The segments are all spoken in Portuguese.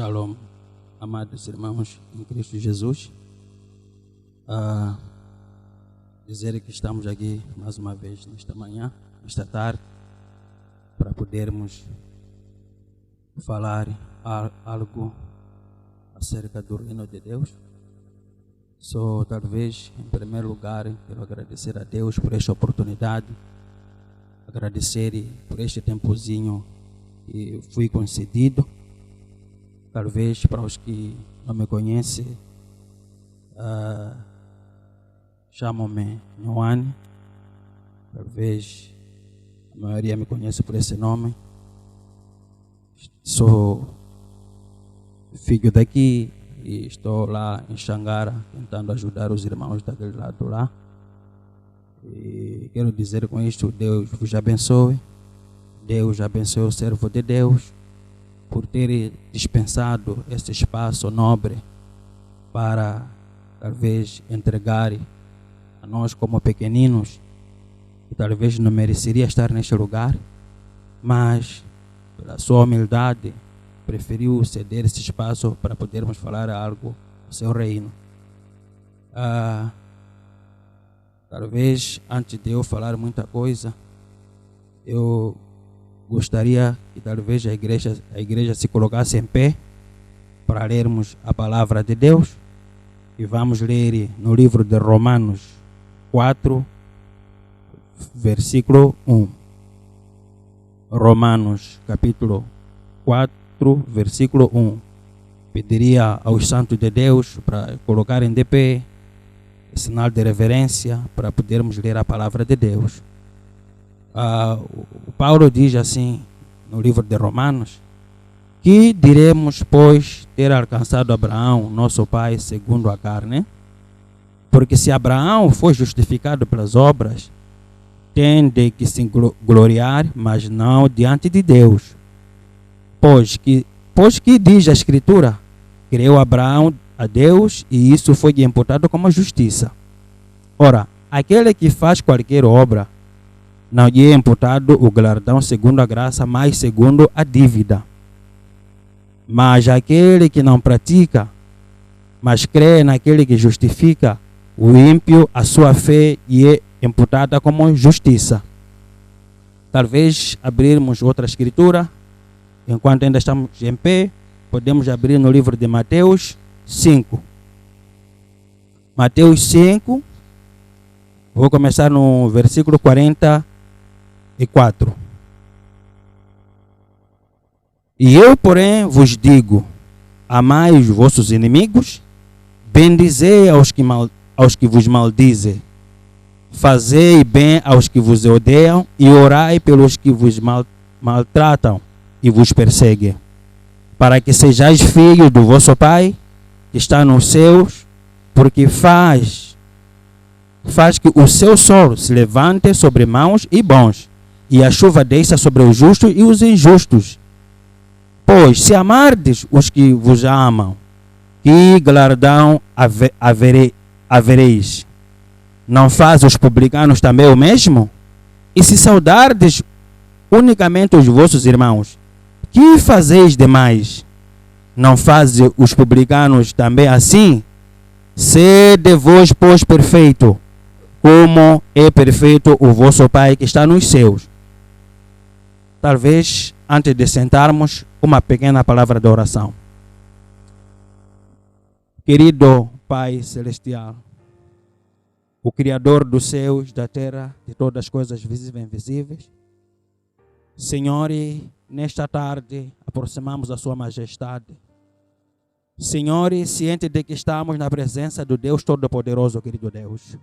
Shalom, amados irmãos em Cristo Jesus. Dizer que estamos aqui mais uma vez nesta manhã, nesta tarde, para podermos falar algo acerca do reino de Deus. Talvez, em primeiro lugar, quero agradecer a Deus por esta oportunidade, agradecer por este tempozinho que fui concedido. Talvez para os que não me conhecem, chamam-me Nhoane. Talvez a maioria me conhece por esse nome. Sou filho daqui e estou lá em Xangara tentando ajudar os irmãos daquele lado lá. E quero dizer com isto: Deus vos abençoe. Deus abençoe o servo de Deus por ter dispensado este espaço nobre para talvez entregar a nós como pequeninos, que talvez não mereceria estar neste lugar, mas pela sua humildade preferiu ceder esse espaço para podermos falar algo do seu reino. Talvez antes de eu falar muita coisa, eu gostaria que talvez a igreja se colocasse em pé para lermos a palavra de Deus. E vamos ler no livro de Romanos 4, versículo 1. Romanos capítulo 4, versículo 1. Pediria aos santos de Deus para colocarem de pé, sinal de reverência, para podermos ler a palavra de Deus. Paulo diz assim no livro de Romanos: que diremos, pois, ter alcançado Abraão, nosso pai, segundo a carne? Porque se Abraão foi justificado pelas obras, tem de que se gloriar, mas não diante de Deus. Pois que diz a Escritura: creu Abraão a Deus e isso foi imputado como justiça. Ora, aquele que faz qualquer obra, não lhe é imputado o galardão segundo a graça, mas segundo a dívida. Mas aquele que não pratica, mas crê naquele que justifica o ímpio, a sua fé lhe é imputada como justiça. Talvez abrirmos outra escritura, enquanto ainda estamos em pé, podemos abrir no livro de Mateus 5. Mateus 5, vou começar no versículo 44. E eu, porém, vos digo: amai os vossos inimigos, bendizei aos que vos maldizem, fazei bem aos que vos odeiam e orai pelos que vos maltratam e vos perseguem, para que sejais filhos do vosso Pai que está nos céus, porque faz que o seu sol se levante sobre maus e bons, e a chuva desça sobre os justos e os injustos. Pois se amardes os que vos amam, que galardão havereis? Não faz os publicanos também o mesmo? E se saudardes unicamente os vossos irmãos, que fazeis demais? Não fazem os publicanos também assim? Sede vós, pois, perfeito, como é perfeito o vosso Pai que está nos céus. Talvez, antes de sentarmos, uma pequena palavra de oração. Querido Pai Celestial, o Criador dos céus, da terra, de todas as coisas visíveis e invisíveis, Senhor, nesta tarde aproximamos a Sua Majestade. Senhor, ciente de que estamos na presença do Deus Todo-Poderoso, querido Deus.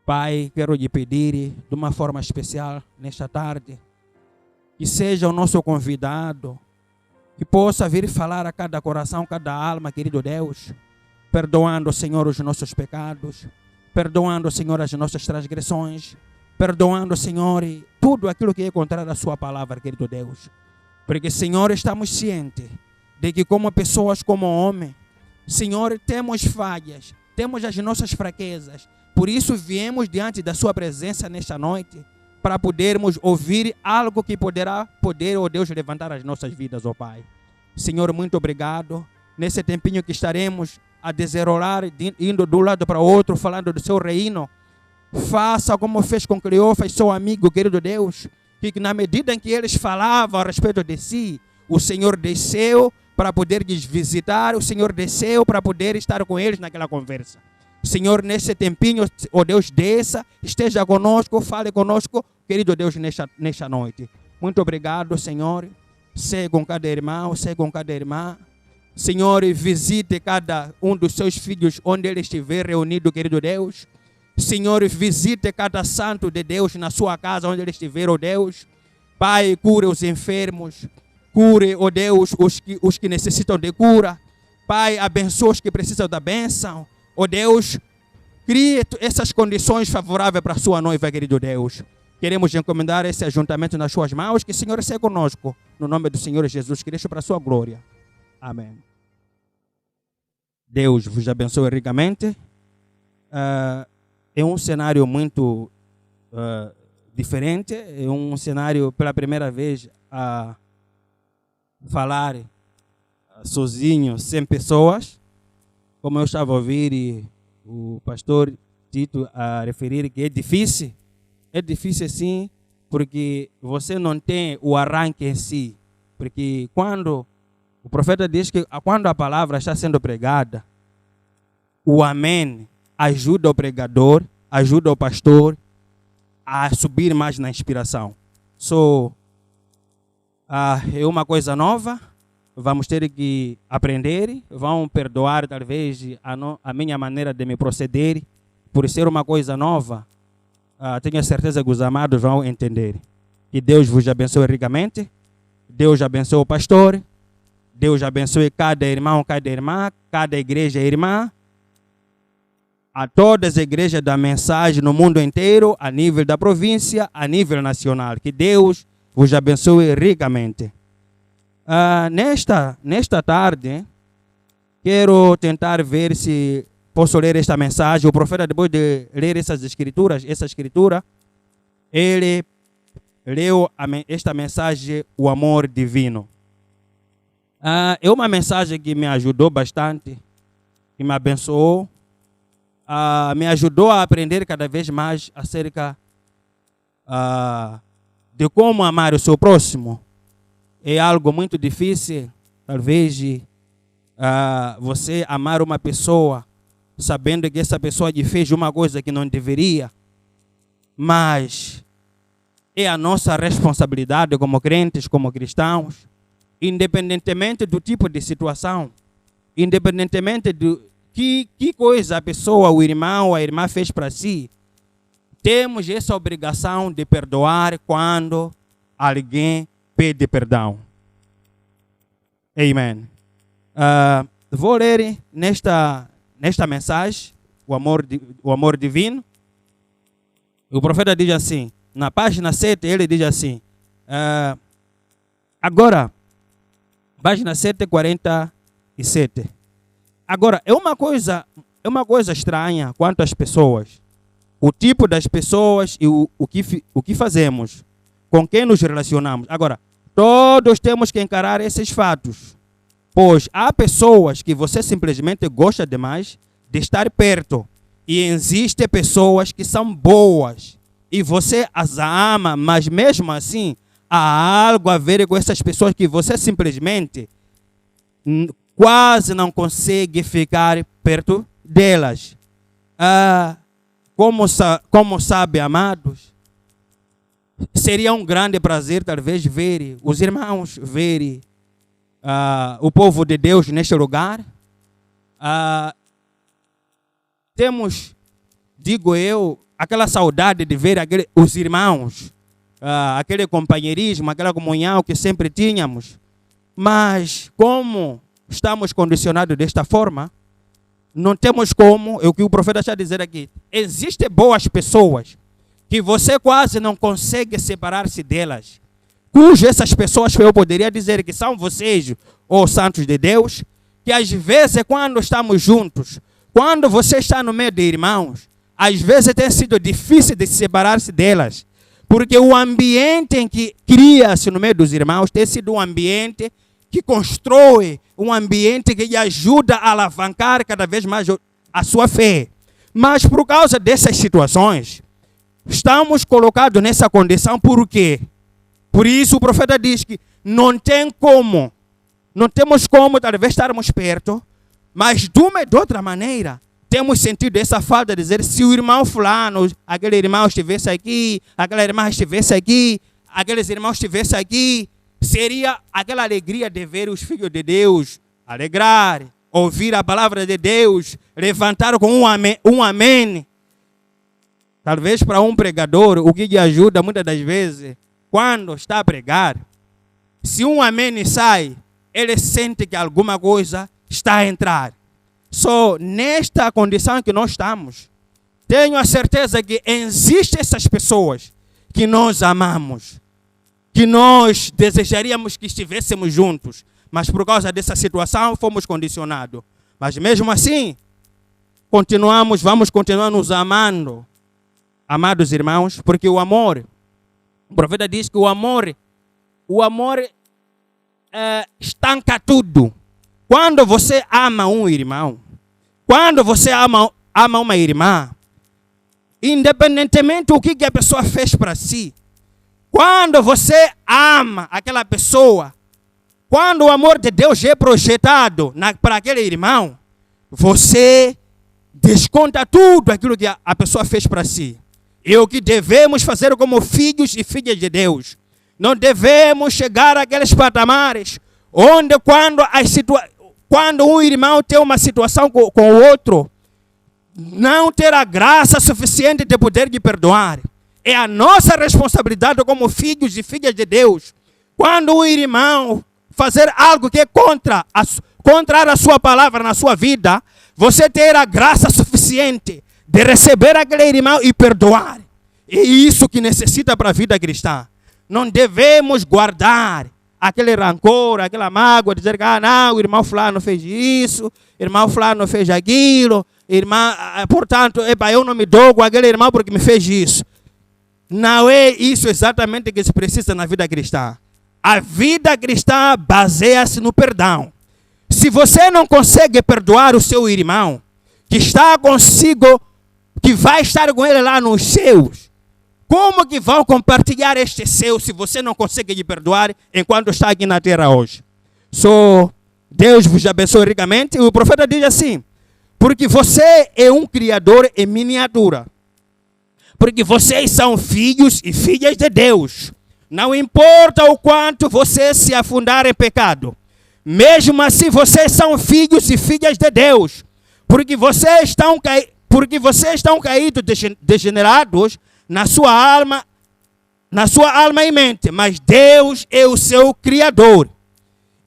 Pai, quero lhe pedir de uma forma especial nesta tarde, que seja o nosso convidado, que possa vir falar a cada coração, cada alma, querido Deus, perdoando, Senhor, os nossos pecados, perdoando, Senhor, as nossas transgressões, perdoando, Senhor, tudo aquilo que é contrário à Sua palavra, querido Deus. Porque, Senhor, estamos cientes de que como pessoas, como homens, Senhor, temos falhas, temos as nossas fraquezas. Por isso viemos diante da Sua presença nesta noite, para podermos ouvir algo que poder, ó Deus, levantar as nossas vidas, ó Pai. Senhor, muito obrigado. Nesse tempinho que estaremos a desenrolar, indo de um lado para o outro, falando do seu reino. Faça como fez com Cleófas, seu amigo, querido Deus, que na medida em que eles falavam a respeito de si, o Senhor desceu para poder lhes visitar, o Senhor desceu para poder estar com eles naquela conversa. Senhor, nesse tempinho, ó Deus, desça, esteja conosco, fale conosco, querido Deus, nesta noite. Muito obrigado, Senhor. Seja com cada irmão, seja com cada irmã. Senhor, visite cada um dos seus filhos onde ele estiver reunido, querido Deus. Senhor, visite cada santo de Deus na sua casa, onde ele estiver, ó Deus. Pai, cure os enfermos. Cure, ó Deus, os que necessitam de cura. Pai, abençoe os que precisam da bênção. Ó Deus, crie essas condições favoráveis para a sua noiva, querido Deus. Queremos encomendar esse ajuntamento nas suas mãos. Que o Senhor seja conosco. No nome do Senhor Jesus Cristo, para a sua glória. Amém. Deus vos abençoe ricamente. É um cenário muito diferente. É um cenário, pela primeira vez, a falar sozinho, sem pessoas. Como eu estava a ouvir e o pastor Tito a referir que é difícil. É difícil sim, porque você não tem o arranque em si. Porque quando o profeta diz que quando a palavra está sendo pregada, o amém ajuda o pregador, ajuda o pastor a subir mais na inspiração. É uma coisa nova, vamos ter que aprender, vão perdoar talvez a minha maneira de me proceder, por ser uma coisa nova. Tenho certeza que os amados vão entender. Que Deus vos abençoe ricamente, Deus abençoe o pastor, Deus abençoe cada irmão, cada irmã, cada igreja irmã, a todas as igrejas da mensagem no mundo inteiro, a nível da província, a nível nacional. Que Deus vos abençoe ricamente. Nesta tarde, quero tentar ver se posso ler esta mensagem. O profeta, depois de ler essa escritura, ele leu esta mensagem, o amor divino. É uma mensagem que me ajudou bastante, que me abençoou, me ajudou a aprender cada vez mais acerca de como amar o seu próximo. É algo muito difícil, talvez, você amar uma pessoa sabendo que essa pessoa lhe fez uma coisa que não deveria, mas é a nossa responsabilidade como crentes, como cristãos, independentemente do tipo de situação, independentemente do que coisa a pessoa, o irmão ou a irmã fez para si, temos essa obrigação de perdoar quando alguém pede perdão. Amém. Vou ler nesta mensagem, o amor divino. O profeta diz assim, na página 7, ele diz assim, agora, página 747. Agora, é uma coisa estranha quanto às pessoas, o tipo das pessoas e o que fazemos, com quem nos relacionamos. Agora, todos temos que encarar esses fatos, pois há pessoas que você simplesmente gosta demais de estar perto, e existem pessoas que são boas e você as ama, mas mesmo assim há algo a ver com essas pessoas que você simplesmente quase não consegue ficar perto delas. Como sabe, amados, seria um grande prazer talvez ver os irmãos, ver o povo de Deus neste lugar. Temos, digo eu, aquela saudade de ver os irmãos, aquele companheirismo, aquela comunhão que sempre tínhamos. Mas como estamos condicionados desta forma, não temos como, é o que o profeta está a dizer aqui. Existem boas pessoas que você quase não consegue separar-se delas, cujas essas pessoas eu poderia dizer que são vocês, ou santos de Deus, que às vezes quando estamos juntos, quando você está no meio de irmãos, às vezes tem sido difícil de separar-se delas, porque o ambiente em que cria-se no meio dos irmãos tem sido um ambiente que constrói um ambiente que lhe ajuda a alavancar cada vez mais a sua fé. Mas por causa dessas situações, estamos colocados nessa condição por quê? Por isso o profeta diz que não temos como talvez estarmos perto, mas de uma e de outra maneira, temos sentido essa falta de dizer, se o irmão fulano, aquele irmão estivesse aqui, aquela irmã estivesse aqui, aqueles irmãos estivessem aqui, seria aquela alegria de ver os filhos de Deus alegrar, ouvir a palavra de Deus, levantar com um amém. Talvez para um pregador, o que lhe ajuda muitas das vezes, quando está a pregar, se um amém sai, ele sente que alguma coisa está a entrar. Só nesta condição que nós estamos, tenho a certeza que existem essas pessoas que nós amamos, que nós desejaríamos que estivéssemos juntos, mas por causa dessa situação fomos condicionados. Mas mesmo assim, vamos continuar nos amando, amados irmãos, porque o amor, o profeta diz que o amor estanca tudo. Quando você ama um irmão, quando você ama uma irmã, independentemente do que a pessoa fez para si, quando você ama aquela pessoa, quando o amor de Deus é projetado para aquele irmão, você desconta tudo aquilo que a pessoa fez para si. E o que devemos fazer como filhos e filhas de Deus, não devemos chegar àqueles patamares onde quando um irmão tem uma situação com o outro, não ter a graça suficiente de poder lhe perdoar. É a nossa responsabilidade como filhos e filhas de Deus. Quando um irmão fazer algo que é contra a sua palavra na sua vida, você ter a graça suficiente de receber aquele irmão e perdoar. É isso que necessita para a vida cristã. Não devemos guardar aquele rancor, aquela mágoa, dizer que não, o irmão fulano fez isso, o irmão fulano fez aquilo, portanto, eu não me dou com aquele irmão porque me fez isso. Não é isso exatamente que se precisa na vida cristã. A vida cristã baseia-se no perdão. Se você não consegue perdoar o seu irmão, que está consigo, que vai estar com ele lá nos céus, como que vão compartilhar este céu se você não consegue lhe perdoar enquanto está aqui na terra hoje? Deus vos abençoe ricamente. O profeta diz assim, porque você é um criador em miniatura. Porque vocês são filhos e filhas de Deus. Não importa o quanto vocês se afundarem em pecado. Mesmo assim, vocês são filhos e filhas de Deus. Porque vocês estão caídos, degenerados na sua alma e mente. Mas Deus é o seu Criador.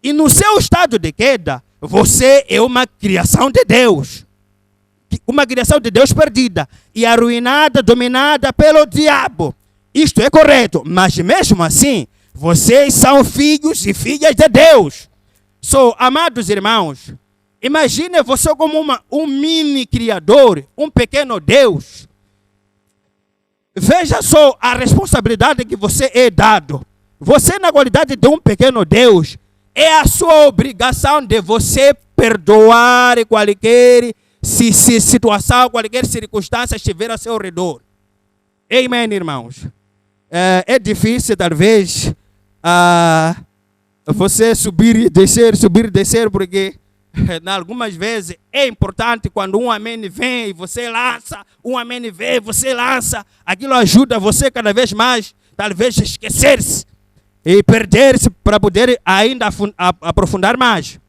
E no seu estado de queda, você é uma criação de Deus. Uma criação de Deus perdida e arruinada, dominada pelo diabo. Isto é correto, mas mesmo assim, vocês são filhos e filhas de Deus. Amados irmãos, imagine você como um mini criador, um pequeno Deus. Veja só a responsabilidade que você é dado. Você, na qualidade de um pequeno Deus, é a sua obrigação de você perdoar qualquer situação, qualquer circunstância estiver a seu redor. Amém, irmãos? É difícil, talvez, você subir e descer, porque algumas vezes é importante quando um amém vem e você lança, um amém vem, você lança, aquilo ajuda você cada vez mais, talvez esquecer-se e perder-se para poder ainda aprofundar mais.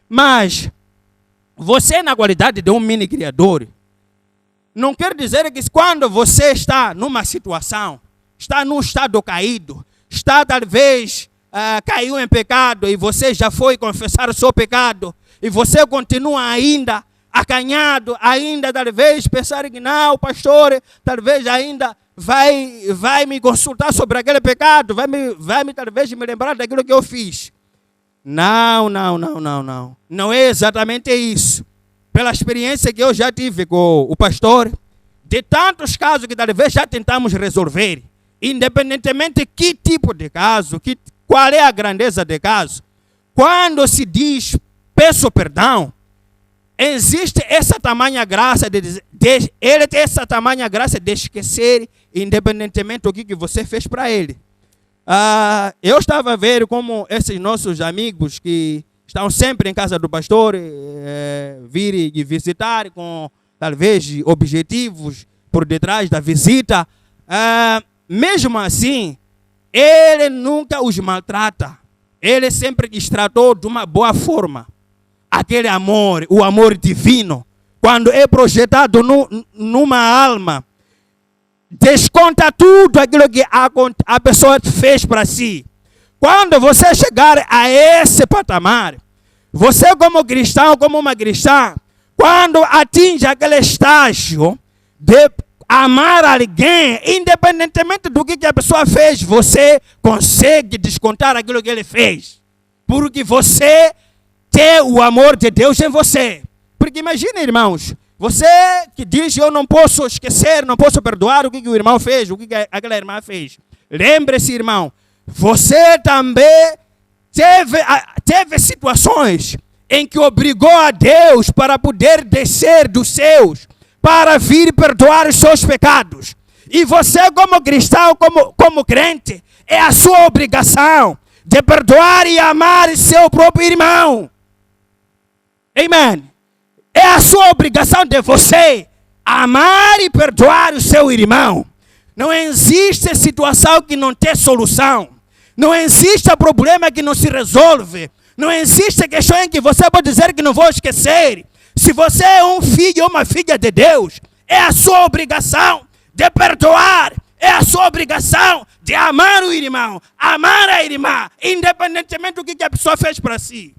Mas você, na qualidade de um mini criador, não quer dizer que quando você está numa situação, está num estado caído, está talvez caiu em pecado e você já foi confessar o seu pecado e você continua ainda acanhado, ainda talvez pensar que não, pastor, talvez ainda vai me consultar sobre aquele pecado, vai talvez me lembrar daquilo que eu fiz. Não. Não é exatamente isso. Pela experiência que eu já tive com o pastor, de tantos casos que talvez já tentamos resolver, independentemente de que tipo de caso, qual é a grandeza de caso, quando se diz peço perdão, existe essa tamanha graça ele tem essa tamanha graça de esquecer, independentemente do que você fez para ele. Eu estava a ver como esses nossos amigos que estão sempre em casa do pastor, virem visitar com talvez objetivos por detrás da visita, mesmo assim, ele nunca os maltrata. Ele sempre os tratou de uma boa forma. Aquele amor, o amor divino, quando é projetado numa alma, desconta tudo aquilo que a pessoa fez para si. Quando você chegar a esse patamar, você como cristão, como uma cristã, quando atinge aquele estágio de amar alguém, independentemente do que a pessoa fez, você consegue descontar aquilo que ele fez. Porque você tem o amor de Deus em você. Porque imagine, irmãos, você que diz, eu não posso esquecer, não posso perdoar o que o irmão fez, o que aquela irmã fez. Lembre-se, irmão, você também teve situações em que obrigou a Deus para poder descer dos céus, para vir perdoar os seus pecados. E você como cristão, como crente, é a sua obrigação de perdoar e amar seu próprio irmão. Amém. É a sua obrigação de você amar e perdoar o seu irmão. Não existe situação que não tem solução. Não existe problema que não se resolve. Não existe questão em que você pode dizer que não vou esquecer. Se você é um filho ou uma filha de Deus, é a sua obrigação de perdoar. É a sua obrigação de amar o irmão, amar a irmã, independentemente do que a pessoa fez para si.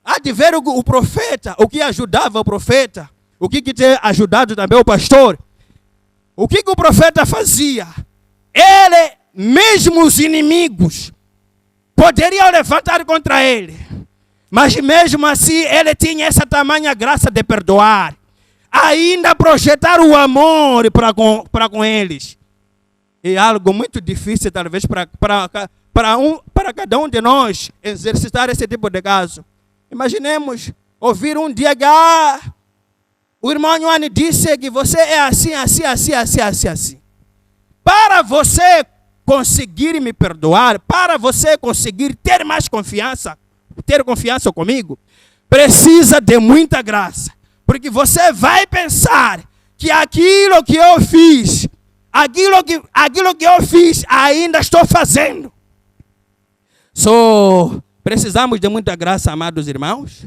Há de ver o profeta, o que ajudava o profeta, o que tem ajudado também o pastor. O que o profeta fazia? Ele, mesmo os inimigos, poderiam levantar contra ele. Mas mesmo assim, ele tinha essa tamanha graça de perdoar. Ainda projetar o amor para com eles. É algo muito difícil, talvez, para cada um de nós exercitar esse tipo de caso. Imaginemos ouvir um dia que o irmão Joane disse que você é assim. Para você conseguir me perdoar, para você conseguir ter confiança comigo, precisa de muita graça. Porque você vai pensar que aquilo que eu fiz, ainda estou fazendo. Precisamos de muita graça, amados irmãos.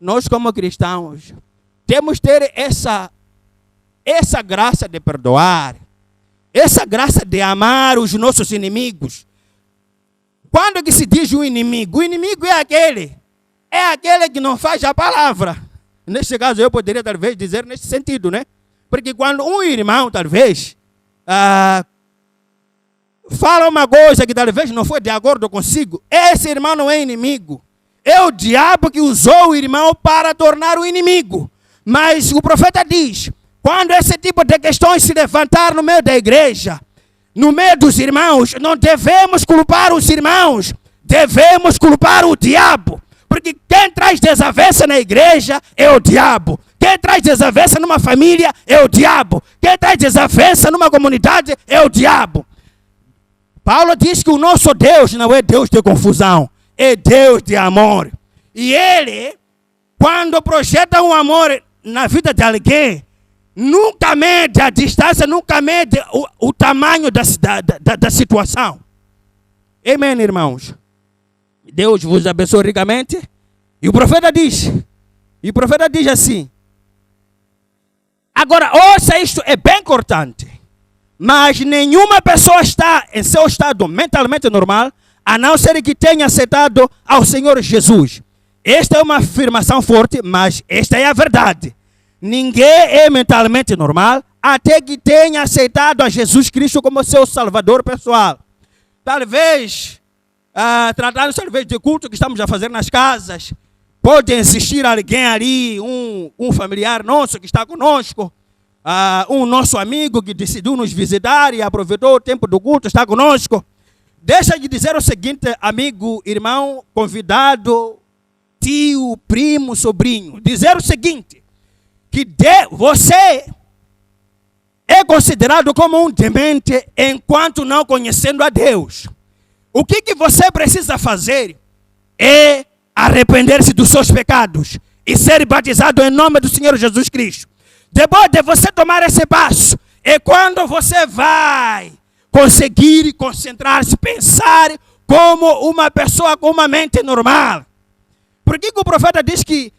Nós como cristãos, temos que ter essa graça de perdoar, essa graça de amar os nossos inimigos. Quando que se diz o inimigo é aquele que não faz a palavra. Neste caso eu poderia talvez dizer nesse sentido, né? Porque quando um irmão talvez fala uma coisa que talvez não foi de acordo consigo, esse irmão não é inimigo. É o diabo que usou o irmão para tornar o inimigo. Mas o profeta diz, quando esse tipo de questões se levantar no meio da igreja, no meio dos irmãos, não devemos culpar os irmãos, devemos culpar o diabo. Porque quem traz desavença na igreja é o diabo. Quem traz desavença numa família é o diabo. Quem traz desavença numa comunidade é o diabo. Paulo diz que o nosso Deus não é Deus de confusão, é Deus de amor. E ele, quando projeta um amor na vida de alguém, nunca mede a distância, nunca mede o tamanho da situação. Amém, irmãos? Deus vos abençoe ricamente. E o profeta diz assim. Agora, ouça isto, é bem importante. Mas nenhuma pessoa está em seu estado mentalmente normal, a não ser que tenha aceitado ao Senhor Jesus. Esta é uma afirmação forte, mas esta é a verdade. Ninguém é mentalmente normal até que tenha aceitado a Jesus Cristo como seu Salvador pessoal. Talvez, tratando talvez de culto que estamos a fazer nas casas, pode existir alguém ali, um familiar nosso que está conosco, um nosso amigo que decidiu nos visitar e aproveitou o tempo do culto, está conosco. deixa de dizer o seguinte, amigo, irmão, convidado, tio, primo, sobrinho. Dizer o seguinte, que você é considerado como um demente enquanto não conhecendo a Deus. O que você precisa fazer é arrepender-se dos seus pecados e ser batizado em nome do Senhor Jesus Cristo. Depois de você tomar esse passo, é quando você vai conseguir concentrar-se, pensar como uma pessoa com uma mente normal. Por que o profeta diz que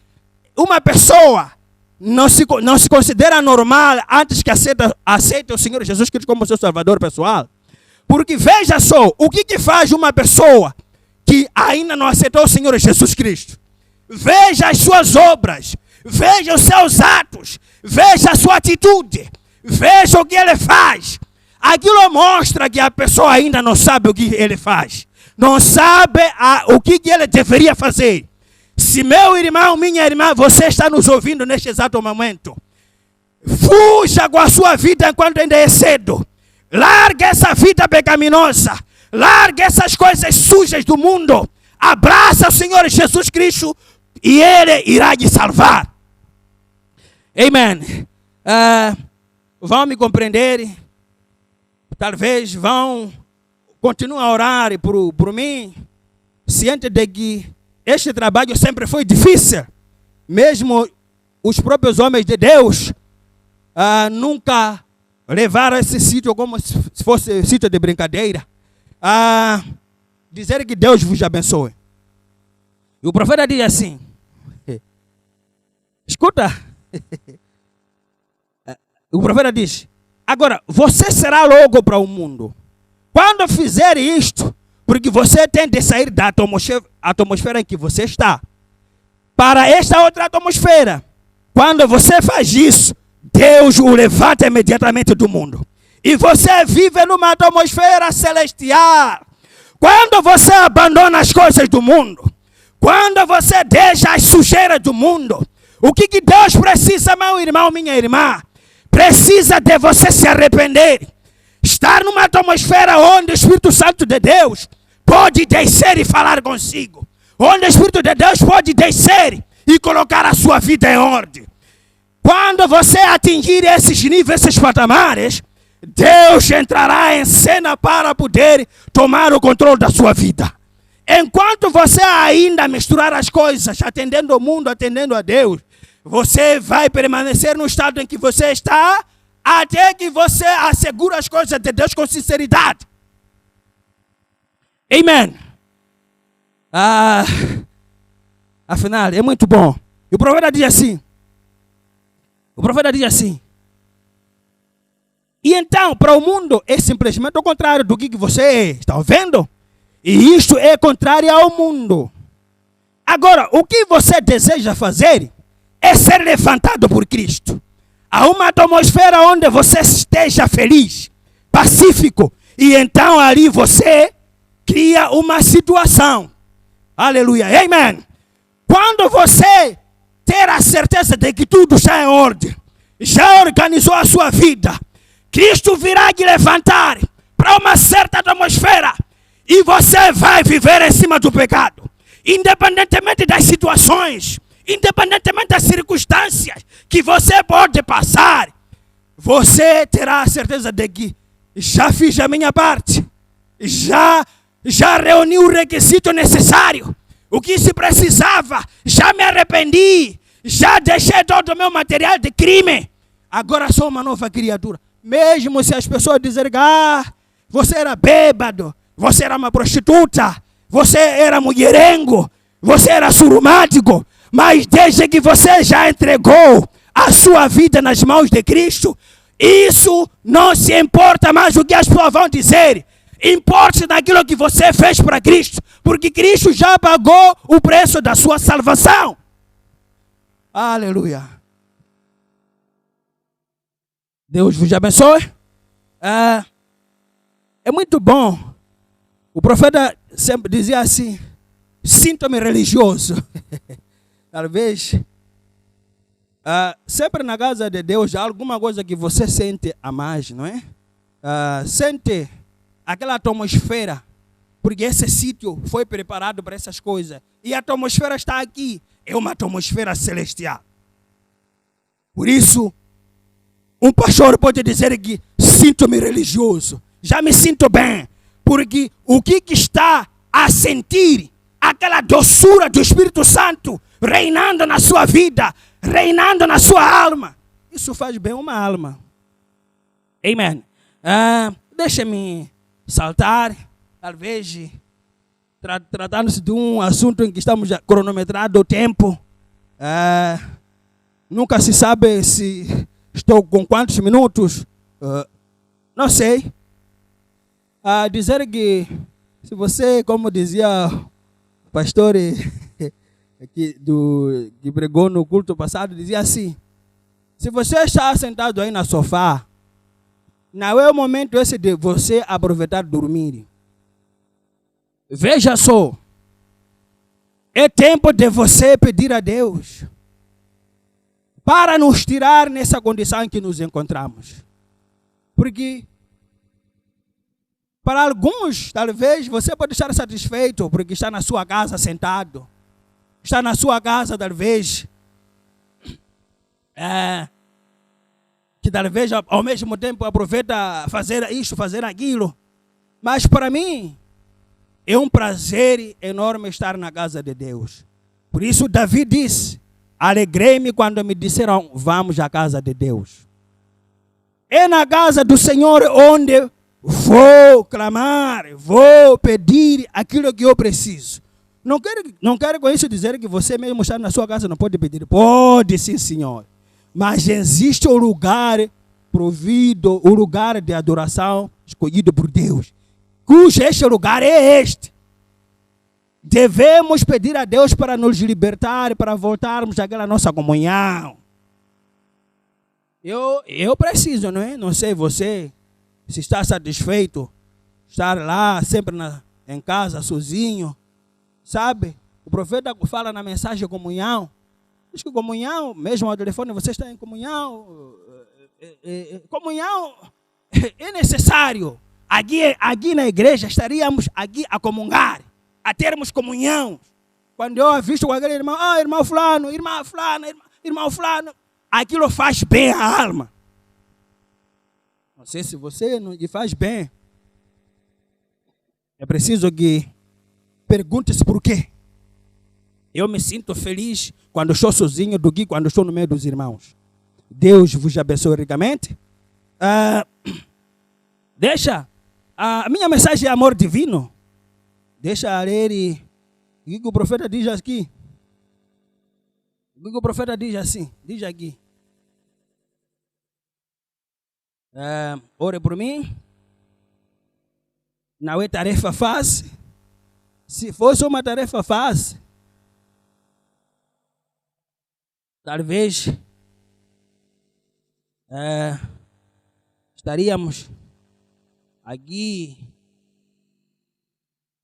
uma pessoa não se considera normal antes que aceite o Senhor Jesus Cristo como seu salvador pessoal? Porque veja só, o que faz uma pessoa que ainda não aceitou o Senhor Jesus Cristo? Veja as suas obras, veja os seus atos, veja a sua atitude, veja o que ele faz. Aquilo mostra que a pessoa ainda não sabe o que ele faz, não sabe o que ele deveria fazer. Se meu irmão, minha irmã, você está nos ouvindo neste exato momento, fuja com a sua vida enquanto ainda é cedo. Largue essa vida pecaminosa, largue essas coisas sujas do mundo, abraça o Senhor Jesus Cristo e Ele irá te salvar. Amém. Vão me compreender, talvez vão continuar a orar por mim, ciente de que este trabalho sempre foi difícil. Mesmo os próprios homens de Deus nunca levaram esse sítio como se fosse sítio de brincadeira. Dizer que Deus vos abençoe. E o profeta diz assim, escuta, o profeta diz, agora, você será logo para o mundo. Quando fizer isto, porque você tem de sair da atmosfera em que você está, para esta outra atmosfera. Quando você faz isso, Deus o levanta imediatamente do mundo. E você vive numa atmosfera celestial. Quando você abandona as coisas do mundo, quando você deixa as sujeiras do mundo, o que Deus precisa, meu irmão, minha irmã? Precisa de você se arrepender. Estar numa atmosfera onde o Espírito Santo de Deus pode descer e falar consigo. Onde o Espírito de Deus pode descer e colocar a sua vida em ordem. Quando você atingir esses níveis, esses patamares, Deus entrará em cena para poder tomar o controle da sua vida. Enquanto você ainda misturar as coisas, atendendo ao mundo, atendendo a Deus, você vai permanecer no estado em que você está, até que você assegure as coisas de Deus com sinceridade. Amém. Afinal, é muito bom. E o profeta diz assim, e então, para o mundo, é simplesmente o contrário do que você é. Está vendo? E isto é contrário ao mundo. Agora, o que você deseja fazer é ser levantado por Cristo. Há uma atmosfera onde você esteja feliz, pacífico. E então ali você cria uma situação. Aleluia. Amém. Quando você ter a certeza de que tudo está em ordem, já organizou a sua vida, Cristo virá te levantar para uma certa atmosfera e você vai viver em cima do pecado. Independentemente das situações, independentemente das circunstâncias que você pode passar, você terá a certeza de que já fiz a minha parte, já reuni o requisito necessário, o que se precisava, já me arrependi, já deixei todo o meu material de crime, agora sou uma nova criatura. Mesmo se as pessoas dizerem que você era bêbado, você era uma prostituta, você era mulherengo, você era surumático, mas desde que você já entregou a sua vida nas mãos de Cristo, isso não se importa mais o que as pessoas vão dizer. Importe naquilo que você fez para Cristo, porque Cristo já pagou o preço da sua salvação. Aleluia. Deus vos abençoe. É muito bom. O profeta sempre dizia assim, sinto-me religioso. Talvez, sempre na casa de Deus há alguma coisa que você sente a mais, não é? Sente aquela atmosfera porque esse sítio foi preparado para essas coisas. E a atmosfera está aqui, é uma atmosfera celestial. Por isso, um pastor pode dizer que sinto-me religioso, já me sinto bem, porque o que está a sentir, aquela doçura do Espírito Santo reinando na sua vida, reinando na sua alma, isso faz bem uma alma. Amém. Deixa-me saltar, talvez, tratando-se de um assunto em que estamos já cronometrado o tempo. Nunca se sabe se estou com quantos minutos. Não sei. Dizer que, se você, como dizia o pastor que pregou no culto passado, dizia assim: se você está sentado aí no sofá, não é o momento esse de você aproveitar dormir. Veja só, é tempo de você pedir a Deus para nos tirar nessa condição em que nos encontramos. Porque para alguns, talvez, você pode estar satisfeito porque está na sua casa sentado. Está na sua casa, talvez, que talvez ao mesmo tempo aproveita fazer isto, fazer aquilo. Mas para mim, é um prazer enorme estar na casa de Deus. Por isso Davi disse: alegrei-me quando me disseram, vamos à casa de Deus. É na casa do Senhor onde vou clamar, vou pedir aquilo que eu preciso. Não quero com isso dizer que você mesmo está na sua casa não pode pedir. Pode sim, Senhor. Mas existe o lugar provido, o lugar de adoração escolhido por Deus. Cujo este lugar é este. Devemos pedir a Deus para nos libertar, para voltarmos àquela nossa comunhão. Eu preciso, não é? Não sei você, se está satisfeito, estar lá sempre em casa, sozinho. Sabe? O profeta fala na mensagem de comunhão. Diz que comunhão, mesmo ao telefone, você está em comunhão. Comunhão é necessário. Aqui na igreja estaríamos aqui a comungar, a termos comunhão. Quando eu avisto com aquele irmão, irmão fulano, irmã fulano, irmão fulano, aquilo faz bem à alma. Não sei se você não lhe faz bem. É preciso que pergunte-se por quê. Eu me sinto feliz quando estou sozinho do que quando estou no meio dos irmãos. Deus vos abençoe ricamente. Deixa. A minha mensagem é amor divino. Deixa ler o que o profeta diz aqui. O que o profeta diz assim? Diz aqui. Ore por mim. Não é tarefa fácil. Se fosse uma tarefa fácil, talvez estaríamos aqui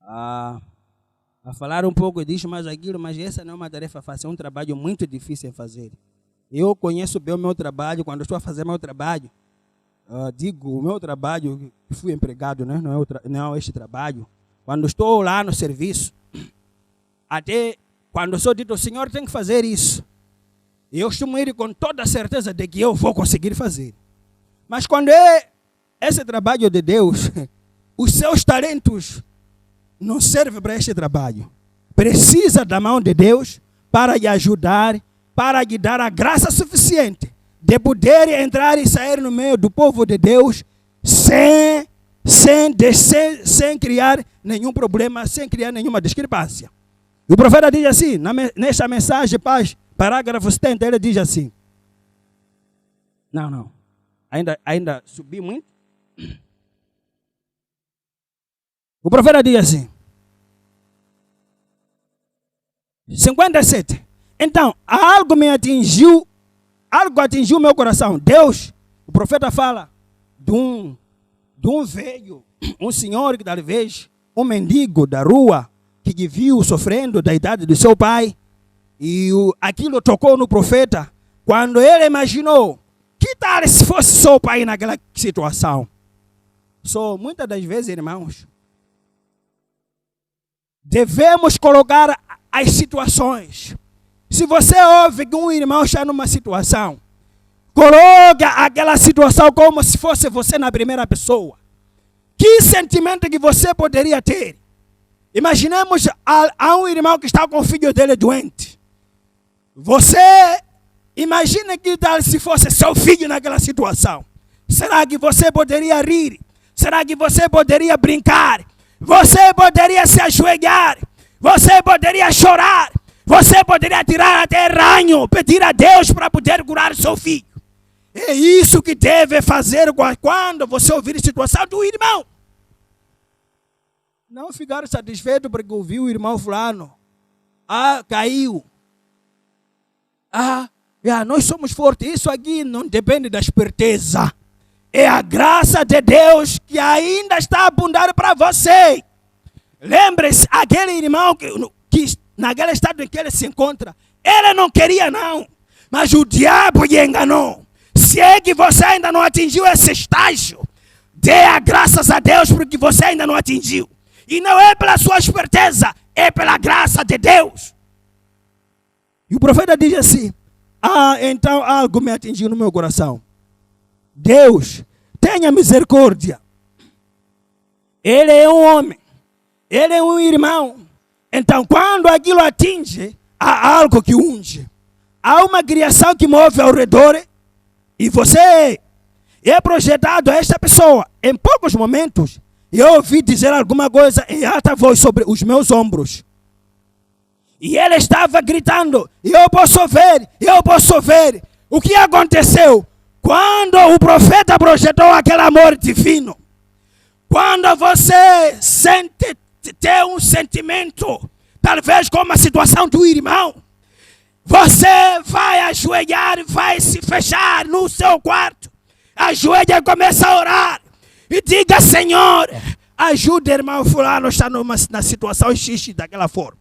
a falar um pouco disso, mais aquilo, mas essa não é uma tarefa fácil, é um trabalho muito difícil de fazer. Eu conheço bem o meu trabalho, quando estou a fazer meu trabalho, digo o meu trabalho, fui empregado, né? Não é este trabalho. Quando estou lá no serviço, até quando sou dito, o Senhor tem que fazer isso, eu costumo ir com toda a certeza de que eu vou conseguir fazer. Mas quando é esse trabalho de Deus, os seus talentos não servem para este trabalho. Precisa da mão de Deus para lhe ajudar, para lhe dar a graça suficiente de poder entrar e sair no meio do povo de Deus sem criar nenhum problema, sem criar nenhuma discrepância. E o profeta diz assim, nesta mensagem, parágrafo 70, ele diz assim. Não. Ainda subi muito. O profeta diz assim. 57. Então, algo atingiu meu coração. Deus, o profeta fala de um velho, um senhor que talvez, um mendigo da rua, que viu sofrendo da idade do seu pai, e aquilo tocou no profeta, quando ele imaginou, que tal se fosse seu pai naquela situação? Muitas das vezes, irmãos, devemos colocar as situações. Se você ouve que um irmão está numa situação, coloca aquela situação como se fosse você na primeira pessoa. Que sentimento que você poderia ter? Imaginemos há um irmão que está com o filho dele doente. Você imagina que tal se fosse seu filho naquela situação? Será que você poderia rir? Será que você poderia brincar? Você poderia se ajoelhar? Você poderia chorar? Você poderia tirar até ranho, pedir a Deus para poder curar seu filho? É isso que deve fazer quando você ouvir a situação do irmão. Não ficar satisfeito porque ouviu o irmão fulano. Caiu. Nós somos fortes. Isso aqui não depende da esperteza. É a graça de Deus que ainda está abundando para você. Lembre-se, aquele irmão que naquele estado em que ele se encontra, ele não queria não. Mas o diabo lhe enganou. Se é que você ainda não atingiu esse estágio, dê graças a Deus porque você ainda não atingiu. E não é pela sua esperteza, é pela graça de Deus. E o profeta diz assim, então algo me atingiu no meu coração. Deus, tenha misericórdia. Ele é um homem, ele é um irmão. Então quando aquilo atinge, há algo que unge. Há uma criação que move ao redor. E você é projetado a esta pessoa. Em poucos momentos, eu ouvi dizer alguma coisa em alta voz sobre os meus ombros. E ele estava gritando, eu posso ver, eu posso ver. O que aconteceu? Quando o profeta projetou aquele amor divino, quando você sente ter um sentimento, talvez como a situação do irmão, você vai ajoelhar, vai se fechar no seu quarto, ajoelha e começa a orar. E diga, Senhor, ajuda irmão fulano, está na situação X daquela forma.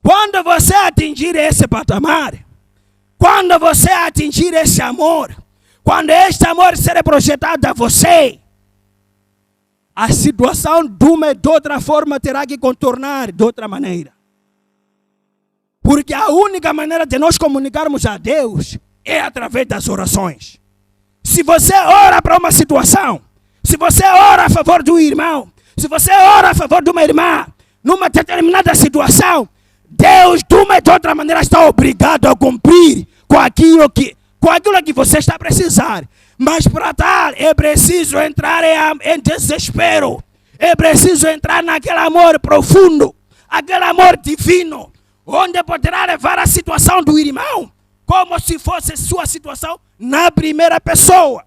Quando você atingir esse patamar, quando você atingir esse amor, quando este amor ser projetado a você, a situação de uma e de outra forma terá que contornar de outra maneira. Porque a única maneira de nós comunicarmos a Deus é através das orações. Se você ora para uma situação, se você ora a favor do irmão, se você ora a favor de uma irmã, numa determinada situação, Deus de uma e de outra maneira está obrigado a cumprir com aquilo que você está a precisar. Mas para tal é preciso entrar em desespero. É preciso entrar naquele amor profundo, aquele amor divino, onde poderá levar a situação do irmão como se fosse sua situação na primeira pessoa.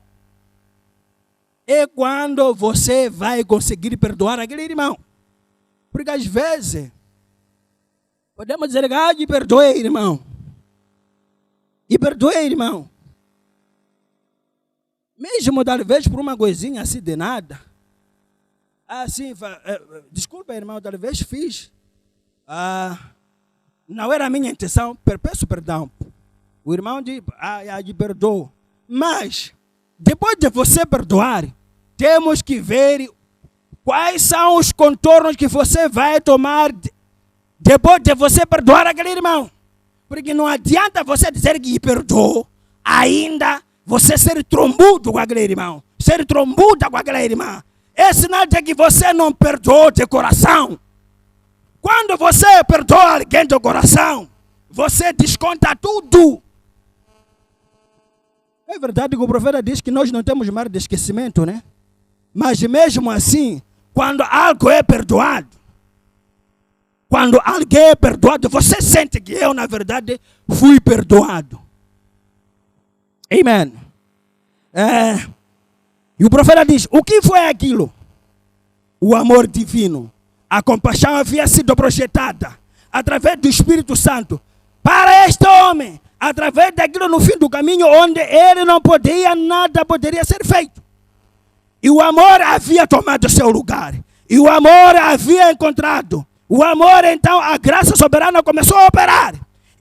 É quando você vai conseguir perdoar aquele irmão. Porque às vezes podemos dizer, e perdoe, irmão. E perdoe, irmão. Mesmo talvez por uma coisinha assim de nada. Assim, desculpa, irmão, talvez fiz. Não era a minha intenção, peço perdão. O irmão diz, perdoa. Mas, depois de você perdoar, temos que ver quais são os contornos que você vai tomar depois de você perdoar aquele irmão. Porque não adianta você dizer que perdoou, ainda você ser trombudo com aquele irmão, ser trombuda com aquela irmã. É sinal de que você não perdoou de coração. Quando você perdoa alguém de coração, você desconta tudo. É verdade que o profeta diz que nós não temos mar de esquecimento, né? Mas mesmo assim, quando algo é perdoado, quando alguém é perdoado, você sente que eu, na verdade, fui perdoado. Amém. E o profeta diz, o que foi aquilo? O amor divino. A compaixão havia sido projetada através do Espírito Santo para este homem, através daquilo no fim do caminho onde ele não podia, nada poderia ser feito. E o amor havia tomado seu lugar. E o amor havia encontrado. O amor, então, a graça soberana começou a operar.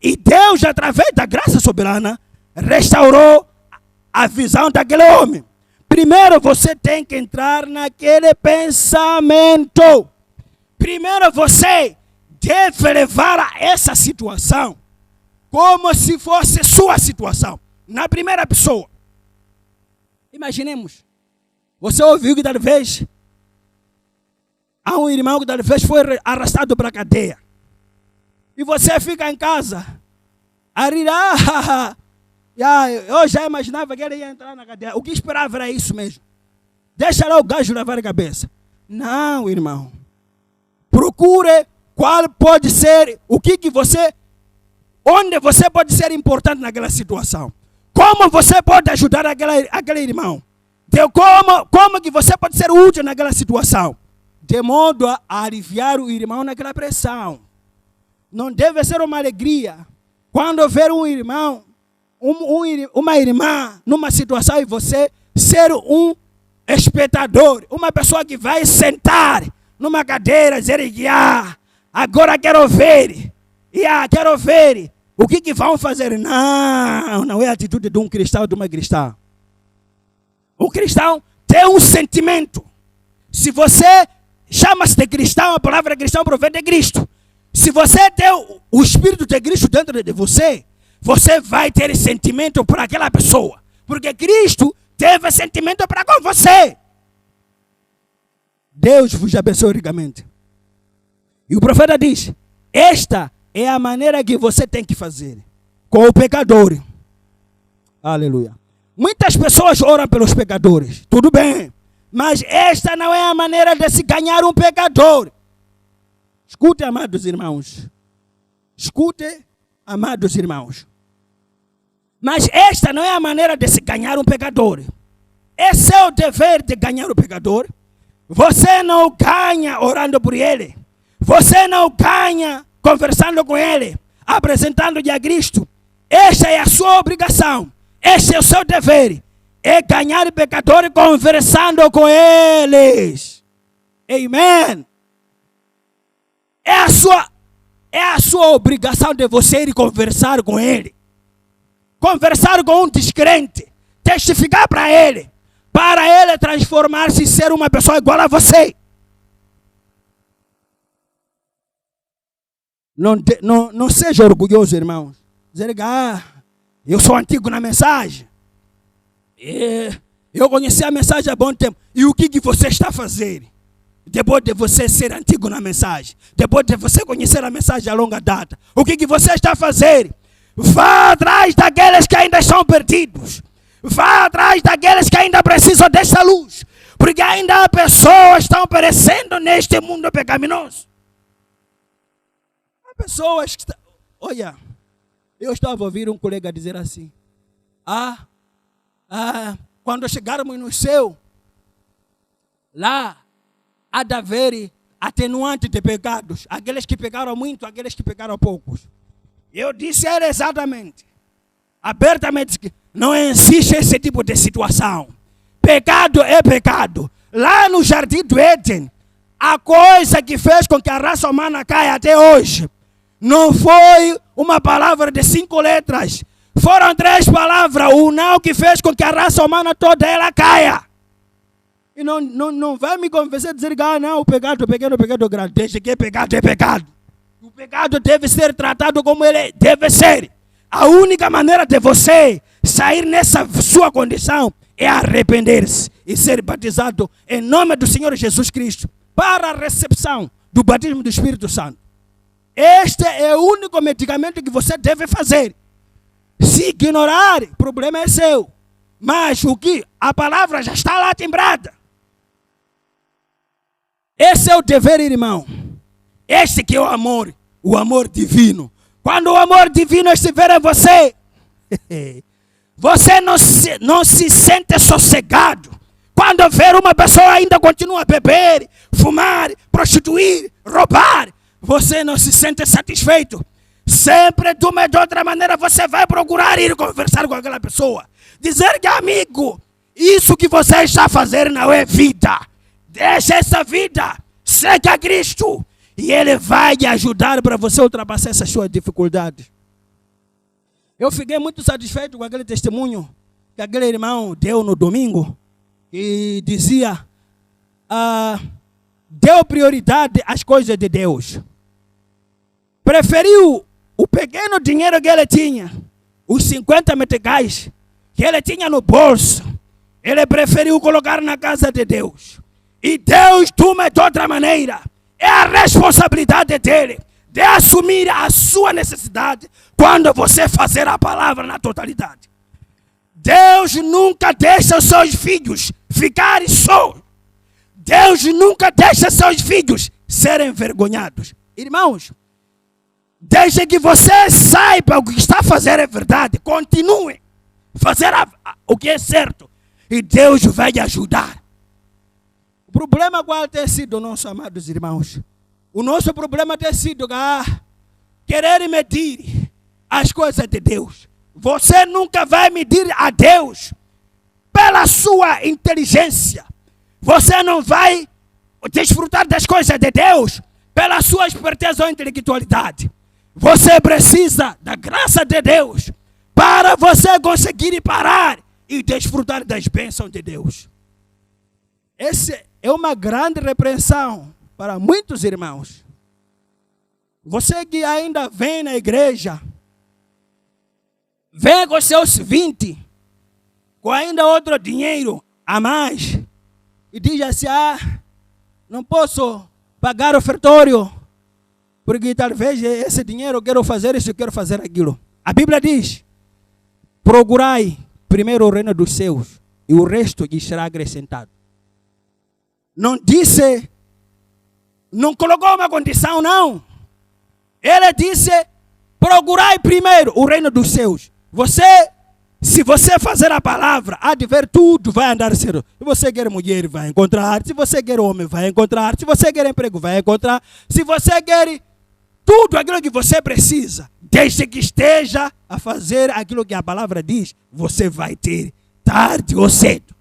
E Deus, através da graça soberana, restaurou a visão daquele homem. Primeiro você tem que entrar naquele pensamento. primeiro você deve levar essa situação como se fosse sua situação. Na primeira pessoa. Imaginemos. Você ouviu que talvez há um irmão que talvez foi arrastado para a cadeia. E você fica em casa a rir. Eu já imaginava que ele ia entrar na cadeia. O que esperava era isso mesmo. Deixa lá o gajo levar a cabeça. Não, irmão. Procure qual pode ser, onde você pode ser importante naquela situação. Como você pode ajudar aquele irmão. Como que você pode ser útil naquela situação. De modo a aliviar o irmão naquela pressão. Não deve ser uma alegria quando ver um irmão, uma irmã numa situação e você ser um espectador, uma pessoa que vai sentar numa cadeira e dizer, agora quero ver, quero ver o que vão fazer. Não é a atitude de um cristão ou de uma cristã. Um cristão tem um sentimento. Se você chama-se de cristão, a palavra cristão provém de Cristo. Se você tem o Espírito de Cristo dentro de você, você vai ter sentimento por aquela pessoa. Porque Cristo teve sentimento para com você. Deus vos abençoe ricamente. E o profeta diz, esta é a maneira que você tem que fazer com o pecador. Aleluia. Muitas pessoas oram pelos pecadores. Tudo bem. Mas esta não é a maneira de se ganhar um pecador. Escute, amados irmãos. Escute, amados irmãos. Mas esta não é a maneira de se ganhar um pecador. Esse é o dever de ganhar o pecador. Você não ganha orando por ele. Você não ganha conversando com ele, apresentando-lhe a Cristo. Esta é a sua obrigação. Este é o seu dever. É ganhar o pecador conversando com eles. Amém. É a sua obrigação de você ir conversar com ele. Conversar com um descrente. Testificar para ele transformar-se e ser uma pessoa igual a você. Não seja orgulhoso, irmãos. Dizer que eu sou antigo na mensagem. Eu conheci a mensagem há bom tempo. E o que você está fazendo? Depois de você ser antigo na mensagem. Depois de você conhecer a mensagem a longa data. O que você está fazendo? Vá atrás daqueles que ainda estão perdidos. Vá atrás daqueles que ainda precisam dessa luz. Porque ainda há pessoas que estão perecendo neste mundo pecaminoso. Há pessoas que... Olha, eu estava a ouvir um colega dizer assim. Quando chegarmos no céu, lá há de haver atenuante de pecados. Aqueles que pecaram muito, aqueles que pecaram poucos. Eu disse a ele exatamente, abertamente, que não existe esse tipo de situação. Pecado é pecado. Lá no Jardim do Éden, a coisa que fez com que a raça humana caia até hoje, não foi uma palavra de 5 letras. Foram 3 palavras. O não que fez com que a raça humana toda ela caia. E não vai me convencer a dizer que não, o pecado pequeno, o pecado grande. Desde que pecado é pecado. O pecado deve ser tratado como ele deve ser. A única maneira de você sair nessa sua condição é arrepender-se e ser batizado em nome do Senhor Jesus Cristo para a recepção do batismo do Espírito Santo. Este é o único medicamento que você deve fazer. Se ignorar, o problema é seu. Mas a palavra já está lá timbrada. Esse é o dever, irmão. Este que é o amor divino. Quando o amor divino estiver em você, você não se sente sossegado. Quando ver uma pessoa ainda continua a beber, fumar, prostituir, roubar, você não se sente satisfeito. Sempre de uma ou de outra maneira você vai procurar ir conversar com aquela pessoa. Dizer que, amigo, isso que você está fazendo não é vida. Deixa essa vida, segue a Cristo. E Ele vai te ajudar para você ultrapassar essas suas dificuldades. Eu fiquei muito satisfeito com aquele testemunho que aquele irmão deu no domingo. E dizia, deu prioridade às coisas de Deus. Preferiu o pequeno dinheiro que ele tinha, os 50 meticais que ele tinha no bolso, ele preferiu colocar na casa de Deus. E Deus toma de outra maneira. É a responsabilidade dele de assumir a sua necessidade quando você fazer a palavra na totalidade. Deus nunca deixa os seus filhos ficarem sós. Deus nunca deixa seus filhos serem envergonhados. Irmãos, desde que você saiba o que está fazendo é verdade, continue a fazer o que é certo. E Deus vai lhe ajudar. O problema qual tem sido, nossos amados irmãos? O nosso problema tem sido querer medir as coisas de Deus. Você nunca vai medir a Deus pela sua inteligência. Você não vai desfrutar das coisas de Deus pela sua esperteza ou intelectualidade. Você precisa da graça de Deus para você conseguir parar e desfrutar das bênçãos de Deus. Essa é uma grande repreensão para muitos irmãos. Você que ainda vem na igreja, vem com seus 20, com ainda outro dinheiro a mais, e diz assim, não posso pagar o ofertório, porque talvez esse dinheiro eu quero fazer isso, eu quero fazer aquilo. A Bíblia diz, procurai primeiro o reino dos céus, e o resto lhe será acrescentado. Não disse, não colocou uma condição, não. Ele disse, procurai primeiro o reino dos céus. Se você fazer a palavra, há de ver tudo, vai andar certo. Se você quer mulher, vai encontrar. Se você quer homem, vai encontrar. Se você quer emprego, vai encontrar. Se você quer tudo aquilo que você precisa, desde que esteja a fazer aquilo que a palavra diz, você vai ter, tarde ou cedo.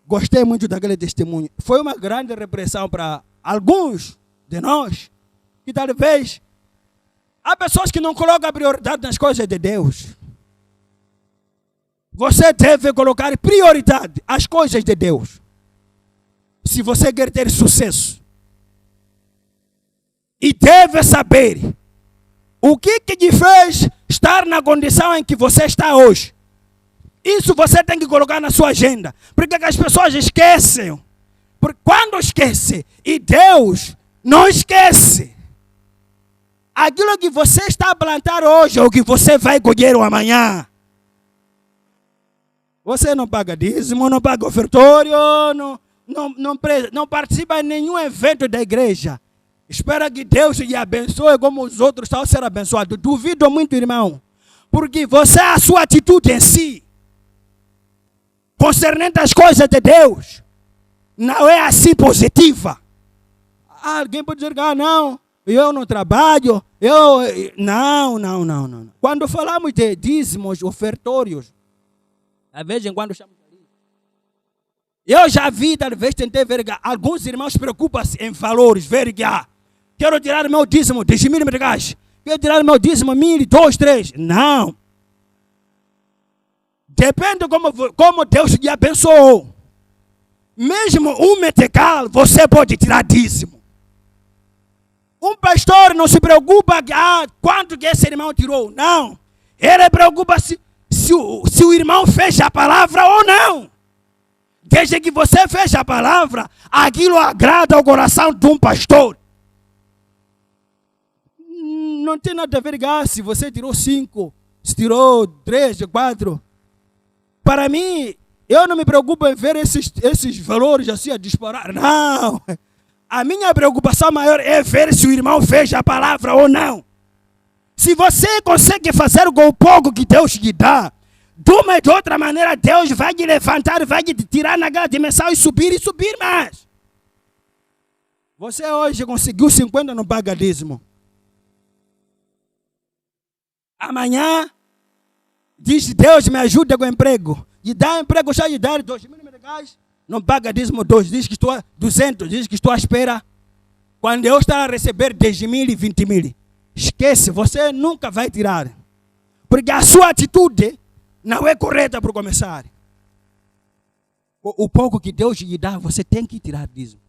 Gostei muito daquele testemunho. Foi uma grande repressão para alguns de nós, que talvez há pessoas que não colocam a prioridade nas coisas de Deus. Você deve colocar prioridade às coisas de Deus. Se você quer ter sucesso. E deve saber o que lhe fez estar na condição em que você está hoje. Isso você tem que colocar na sua agenda. Porque as pessoas esquecem. Porque quando esquece, e Deus não esquece, aquilo que você está a plantar hoje é o que você vai colher amanhã. Você não paga dízimo, não paga ofertório, não participa em nenhum evento da igreja. Espera que Deus lhe abençoe como os outros estão a ser abençoados. Duvido muito, irmão. Porque a sua atitude em si, concernente às coisas de Deus, não é assim positiva. Alguém pode dizer que não, eu não trabalho, Não. Quando falamos de dízimos, ofertórios, de vez em quando chamamos ali. Eu já vi, talvez tentei ver que alguns irmãos preocupam-se em valores, ver que quero tirar meu dízimo, 10.000 meticais. Quero tirar meu dízimo, 1.000, 2, 3. Não. Depende como Deus lhe abençoou. Mesmo um metical, você pode tirar dízimo. Um pastor não se preocupa quanto que esse irmão tirou. Não. Ele preocupa-se se o irmão fecha a palavra ou não. Desde que você fecha a palavra, aquilo agrada ao coração de um pastor. Não tem nada a ver se você tirou 5, se tirou 3, 4. Para mim, eu não me preocupo em ver esses valores assim a disparar. Não. A minha preocupação maior é ver se o irmão fez a palavra ou não. Se você consegue fazer com o pouco que Deus lhe dá, de uma e de outra maneira, Deus vai lhe levantar, vai lhe tirar naquela dimensão e subir mais. Você hoje conseguiu 50 no pagadismo. Amanhã, diz Deus me ajuda com emprego. E dá emprego, já lhe dá 2.000 meticais. Não paga dízimo 2, diz que estou a 200, diz que estou à espera. Quando eu estar a receber 10.000 e 20.000, esquece, você nunca vai tirar. Porque a sua atitude não é correta para começar. O pouco que Deus lhe dá, você tem que tirar dízimo.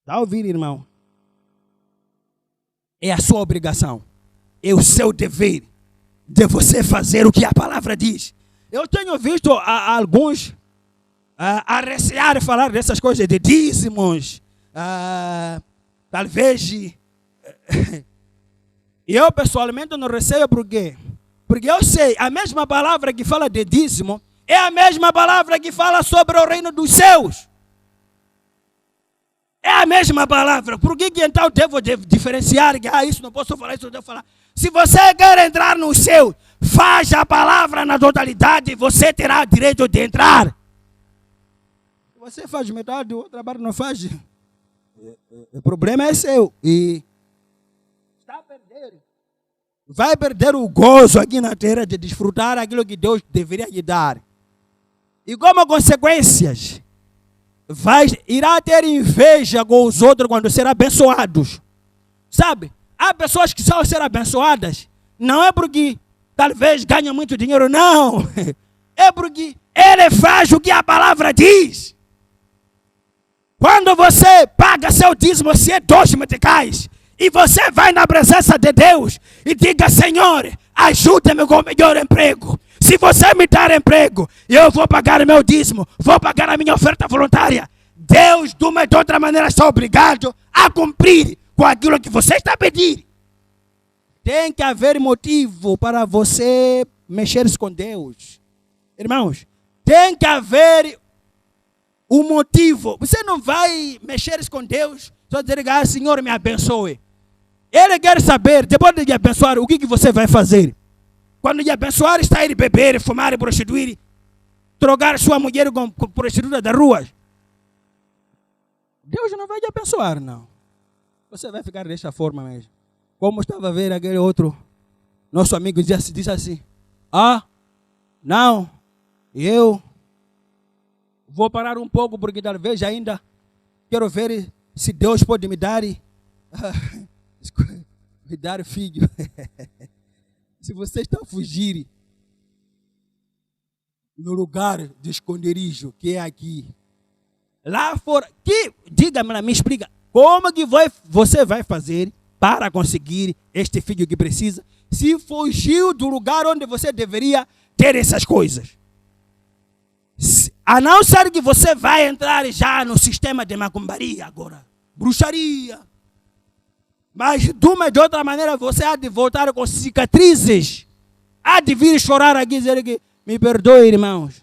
Está a ouvir, irmão? É a sua obrigação. É o seu dever de você fazer o que a palavra diz. Eu tenho visto alguns a recear falar dessas coisas de dízimos. Talvez... Eu pessoalmente não receio por quê? Porque eu sei, a mesma palavra que fala de dízimo é a mesma palavra que fala sobre o reino dos céus. É a mesma palavra. Por que então devo diferenciar que isso não posso falar, isso não devo falar? Se você quer entrar no céu, faz a palavra na totalidade, você terá direito de entrar. Se você faz metade, o trabalho não faz. O problema é seu. E está perdendo. Vai perder o gozo aqui na terra de desfrutar aquilo que Deus deveria lhe dar. E como consequências, irá ter inveja com os outros quando serão abençoados. Sabe? Há pessoas que só serão abençoadas, não é porque talvez ganham muito dinheiro, não. É porque ele faz o que a palavra diz. Quando você paga seu dízimo, se é 2 meticais, e você vai na presença de Deus e diga: Senhor, ajuda-me com o melhor emprego. Se você me dar emprego, eu vou pagar meu dízimo, vou pagar a minha oferta voluntária. Deus, de uma ou de outra maneira, está obrigado a cumprir com aquilo que você está pedindo. Tem que haver motivo para você mexer com Deus. Irmãos, tem que haver um motivo. Você não vai mexer com Deus só dizer: Senhor, me abençoe. Ele quer saber, depois de lhe abençoar, o que você vai fazer. Quando lhe abençoar, está a ir beber, fumar, prostituir, trocar sua mulher com prostituta das ruas. Deus não vai lhe abençoar, não. Você vai ficar dessa forma mesmo. Como estava a ver aquele outro, nosso amigo disse assim: não, eu vou parar um pouco, porque talvez ainda quero ver se Deus pode me dar filho. Se você está a fugir no lugar de esconderijo que é aqui, lá fora, diga-me, me explica, como que você vai fazer para conseguir este filho que precisa, se fugiu do lugar onde você deveria ter essas coisas? A não ser que você vai entrar já no sistema de macumbaria agora, bruxaria. Mas de uma ou de outra maneira você há de voltar com cicatrizes. Há de vir chorar aqui e dizer que me perdoe, irmãos.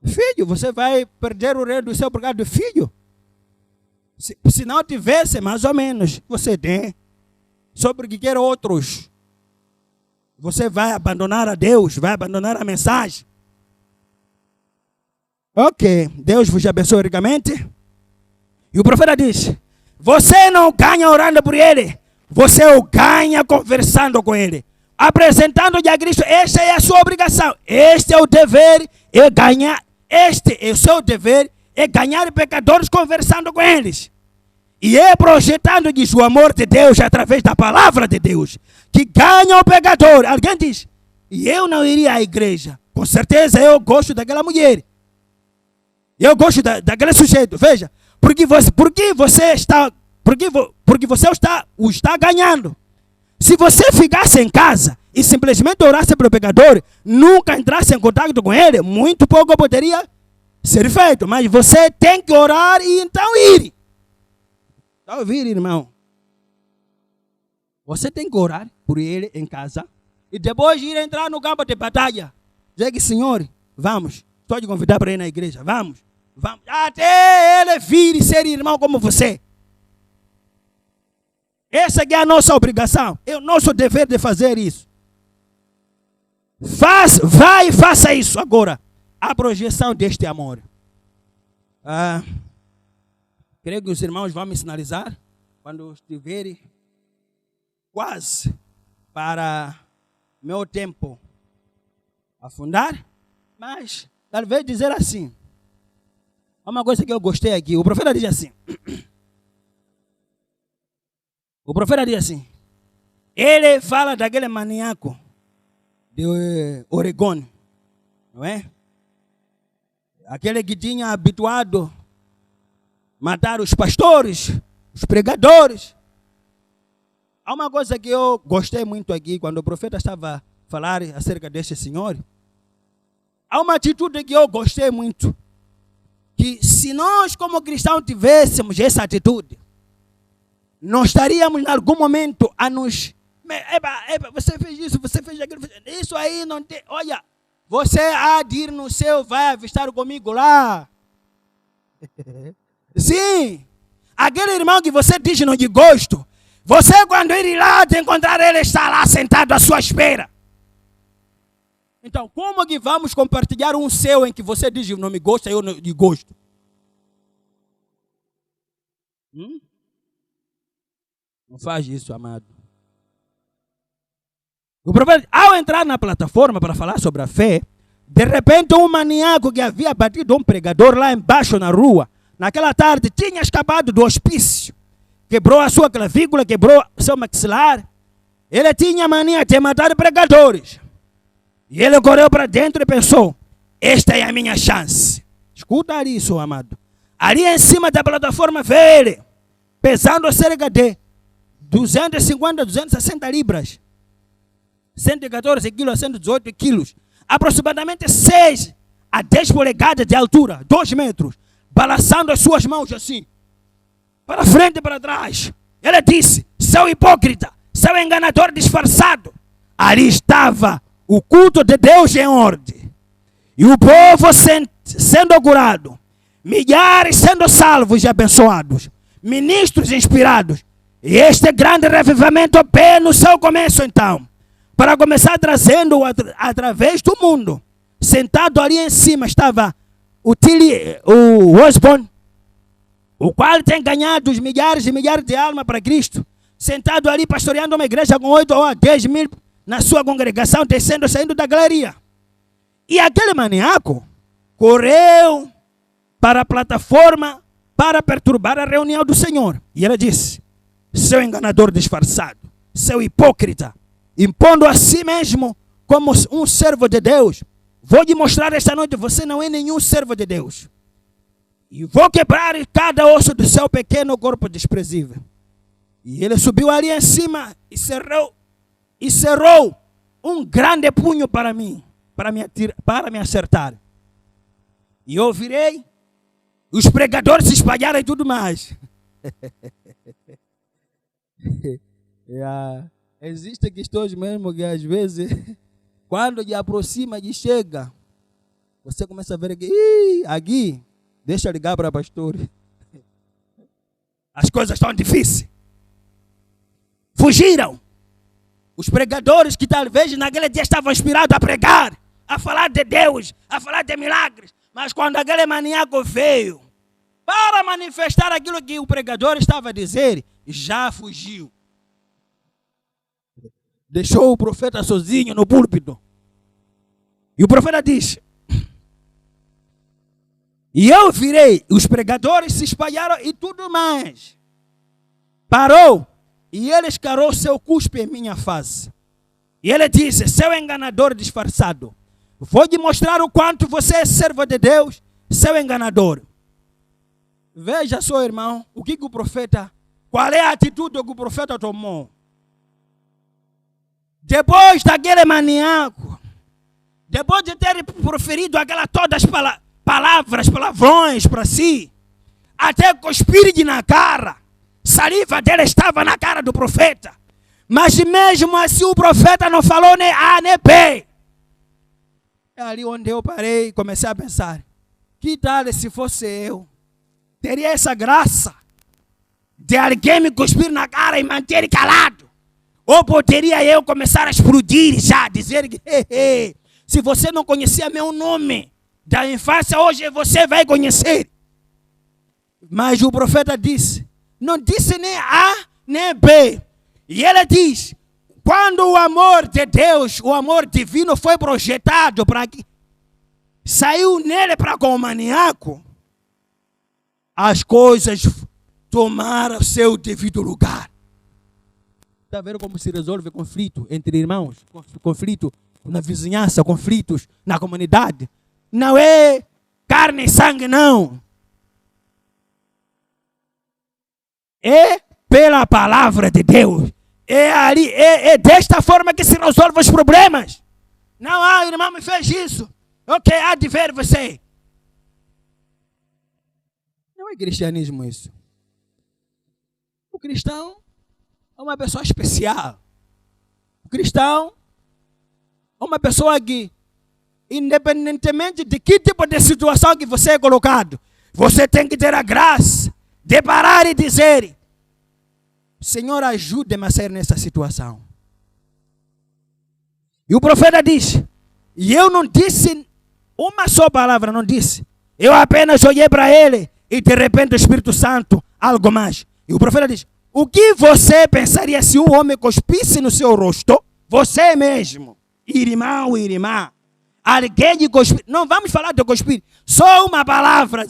Filho, você vai perder o reino do céu por causa do filho? Se não tivesse, mais ou menos, você tem. Só porque quer outros. Você vai abandonar a Deus, vai abandonar a mensagem. Ok, Deus vos abençoe ricamente. E o profeta diz: você não ganha orando por ele, você o ganha conversando com ele, apresentando-lhe a Cristo. Esta é a sua obrigação, este é o dever, é ganhar. Este é o seu dever, é ganhar pecadores conversando com eles. E é projetando-lhes o amor de Deus através da palavra de Deus, que ganha o pecador. Alguém diz: e eu não iria à igreja. Com certeza eu gosto daquela mulher, eu gosto daquele sujeito. Veja, porque você o está ganhando. Se você ficasse em casa e simplesmente orasse para o pecador, nunca entrasse em contato com ele, muito pouco poderia ser feito. Mas você tem que orar e então ir. Está ouvindo, irmão? Você tem que orar por ele em casa e depois ir entrar no campo de batalha. Dizer que: Senhor, vamos, estou te convidar para ir na igreja, vamos. Até ele vir e ser irmão como você. Essa é a nossa obrigação. É o nosso dever de fazer isso. Vai e faça isso agora. A projeção deste amor. Creio que os irmãos vão me sinalizar quando estiverem quase para meu tempo afundar. Mas talvez dizer assim. Uma coisa que eu gostei aqui, o profeta diz assim. O profeta diz assim. Ele fala daquele maníaco de Oregon, não é? Aquele que tinha habituado matar os pastores, os pregadores. Há uma coisa que eu gostei muito aqui, quando o profeta estava a falar acerca deste senhor. Há uma atitude que eu gostei muito. Que se nós como cristãos tivéssemos essa atitude, nós estaríamos em algum momento a nos... você fez isso, você fez aquilo, isso aí não tem... Olha, você há de ir no céu, vai avistar comigo lá. Sim, aquele irmão que você diz não de gosto, você quando ir lá te encontrar, ele está lá sentado à sua espera. Então, como que vamos compartilhar um céu em que você diz não me gosta e eu não de gosto? Não faz isso, amado. O profeta, ao entrar na plataforma para falar sobre a fé, de repente um maníaco que havia batido um pregador lá embaixo na rua, naquela tarde tinha escapado do hospício, quebrou a sua clavícula, quebrou seu maxilar. Ele tinha mania de matar pregadores. E ele correu para dentro e pensou, esta é a minha chance. Escuta isso, amado. Ali em cima da plataforma veio ele, pesando cerca de 250, 260 libras. 114 quilos a 118 quilos. Aproximadamente 6 a 10 polegadas de altura, 2 metros. Balançando as suas mãos assim, para frente e para trás. Ele disse, seu hipócrita, seu enganador disfarçado. Ali estava o culto de Deus em ordem. E o povo sendo curado. Milhares sendo salvos e abençoados. Ministros inspirados. E este grande revivamento bem no seu começo então. Para começar trazendo através do mundo. Sentado ali em cima estava o Osborne, o qual tem ganhado os milhares e milhares de almas para Cristo. Sentado ali pastoreando uma igreja com 8 ou 10 mil na sua congregação, saindo da galeria. E aquele maníaco correu para a plataforma para perturbar a reunião do Senhor. E ele disse, seu enganador disfarçado, seu hipócrita, impondo a si mesmo como um servo de Deus, vou lhe mostrar esta noite, você não é nenhum servo de Deus. E vou quebrar cada osso do seu pequeno corpo desprezível. E ele subiu ali em cima e cerrou um grande punho para mim, para me acertar. E eu virei, os pregadores se espalharam e tudo mais. Existem questões mesmo que às vezes, quando lhe aproxima e chega, você começa a ver aqui, deixa eu ligar para a pastora. As coisas estão difíceis. Fugiram. Os pregadores que talvez naquele dia estavam inspirados a pregar, a falar de Deus, a falar de milagres. Mas quando aquele maníaco veio para manifestar aquilo que o pregador estava a dizer, já fugiu. Deixou o profeta sozinho no púlpito. E o profeta disse, e eu virei, os pregadores se espalharam e tudo mais. Parou, e ele escarou seu cuspe em minha face. E ele disse, seu enganador disfarçado, vou lhe mostrar o quanto você é servo de Deus, seu enganador. Veja só, irmão, qual é a atitude que o profeta tomou? Depois daquele maníaco, depois de ter proferido todas as palavrões para si, até cuspir na cara, saliva dele estava na cara do profeta, mas mesmo assim o profeta não falou nem A nem B. É ali onde eu parei e comecei a pensar, que tal se fosse eu? Teria essa graça de alguém me cuspir na cara e manter calado? Ou poderia eu começar a explodir já, dizer que se você não conhecia meu nome da infância, hoje você vai conhecer. Mas o profeta disse, não disse nem A nem B. E ele diz, quando o amor de Deus, o amor divino foi projetado para que saiu nele para com o maníaco, as coisas tomaram seu devido lugar. Está vendo como se resolve conflito entre irmãos? Conflito na vizinhança, conflitos na comunidade. Não é carne e sangue, não. É pela palavra de Deus. É desta forma que se resolve os problemas. Não, o irmão me fez isso. Ok, há de ver você. Não é cristianismo isso. O cristão é uma pessoa especial. O cristão é uma pessoa que, independentemente de que tipo de situação que você é colocado, você tem que ter a graça de parar e dizer: Senhor, ajude-me a sair nessa situação. E o profeta diz, e eu não disse uma só palavra, não disse. Eu apenas olhei para ele e de repente o Espírito Santo, algo mais. E o profeta diz, o que você pensaria se um homem cuspisse no seu rosto? Você mesmo, irmão, irmã, alguém de cuspir, não vamos falar de cuspir, só uma palavra,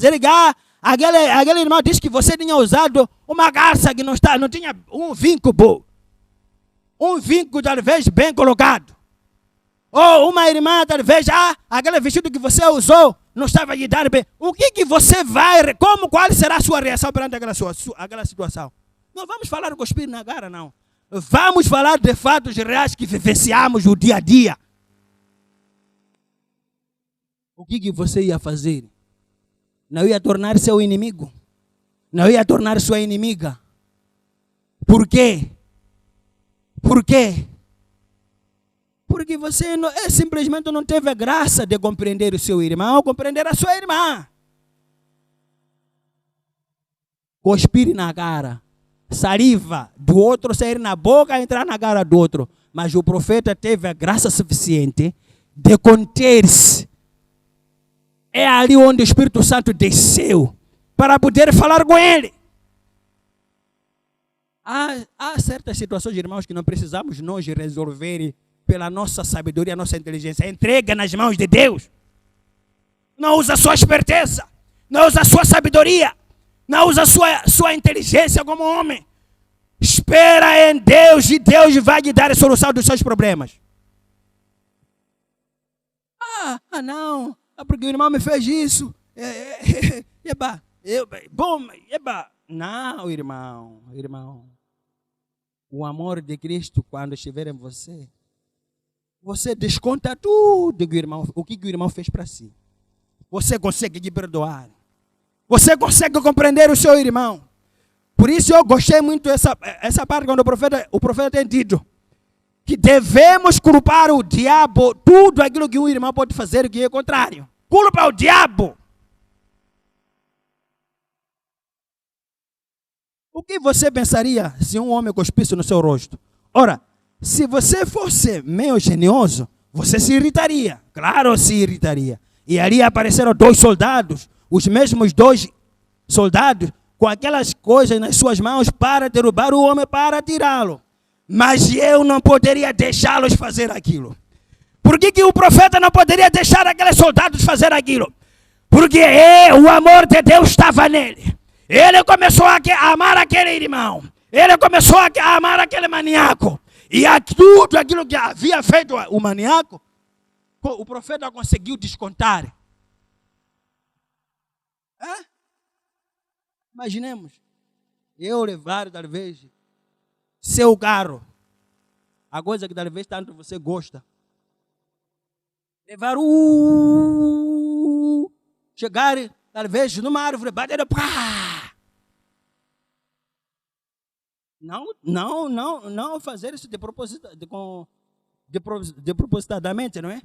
aquele irmão disse que você tinha usado uma garça que não tinha um vinco bom. Um vinco talvez bem colocado. Ou uma irmã, talvez, aquele vestido que você usou não estava lhe dando bem. O que você vai, qual será a sua reação perante aquela situação? Não vamos falar de cuspir na cara, não. Vamos falar de fatos reais que vivenciamos no dia a dia. O que você ia fazer? Não ia tornar seu inimigo? Não ia tornar sua inimiga? Por quê? Por quê? Porque você simplesmente não teve a graça de compreender o seu irmão, compreender a sua irmã. Cuspir na cara, saliva do outro sair na boca e entrar na cara do outro. Mas o profeta teve a graça suficiente de conter-se. É ali onde o Espírito Santo desceu para poder falar com ele. Há certas situações, irmãos, que não precisamos nós resolver pela nossa sabedoria, nossa inteligência. Entrega nas mãos de Deus. Não usa a sua esperteza. Não usa a sua sabedoria. Não usa a sua inteligência como homem. Espera em Deus e Deus vai lhe dar a solução dos seus problemas. Não. É porque o irmão me fez isso. Não, irmão. O amor de Cristo, quando estiver em você, você desconta tudo o que o irmão fez para si. Você consegue lhe perdoar. Você consegue compreender o seu irmão. Por isso eu gostei muito essa parte quando o profeta tem dito que devemos culpar o diabo tudo aquilo que um irmão pode fazer que é contrário. Culpa o diabo. O que você pensaria se um homem cuspisse no seu rosto? Ora, se você fosse meio genioso, você se irritaria. Claro, se irritaria. E ali apareceram 2 soldados, os mesmos 2 soldados, com aquelas coisas nas suas mãos para derrubar o homem, para tirá-lo. Mas eu não poderia deixá-los fazer aquilo. Por que o profeta não poderia deixar aqueles soldados fazer aquilo? Porque o amor de Deus estava nele. Ele começou a amar aquele irmão. Ele começou a amar aquele maníaco. E tudo aquilo que havia feito o maníaco, o profeta conseguiu descontar. Imaginemos, eu levar talvez seu carro, a coisa que talvez tanto você gosta, levar chegar talvez numa árvore, bater, não fazer isso de propositadamente, não é?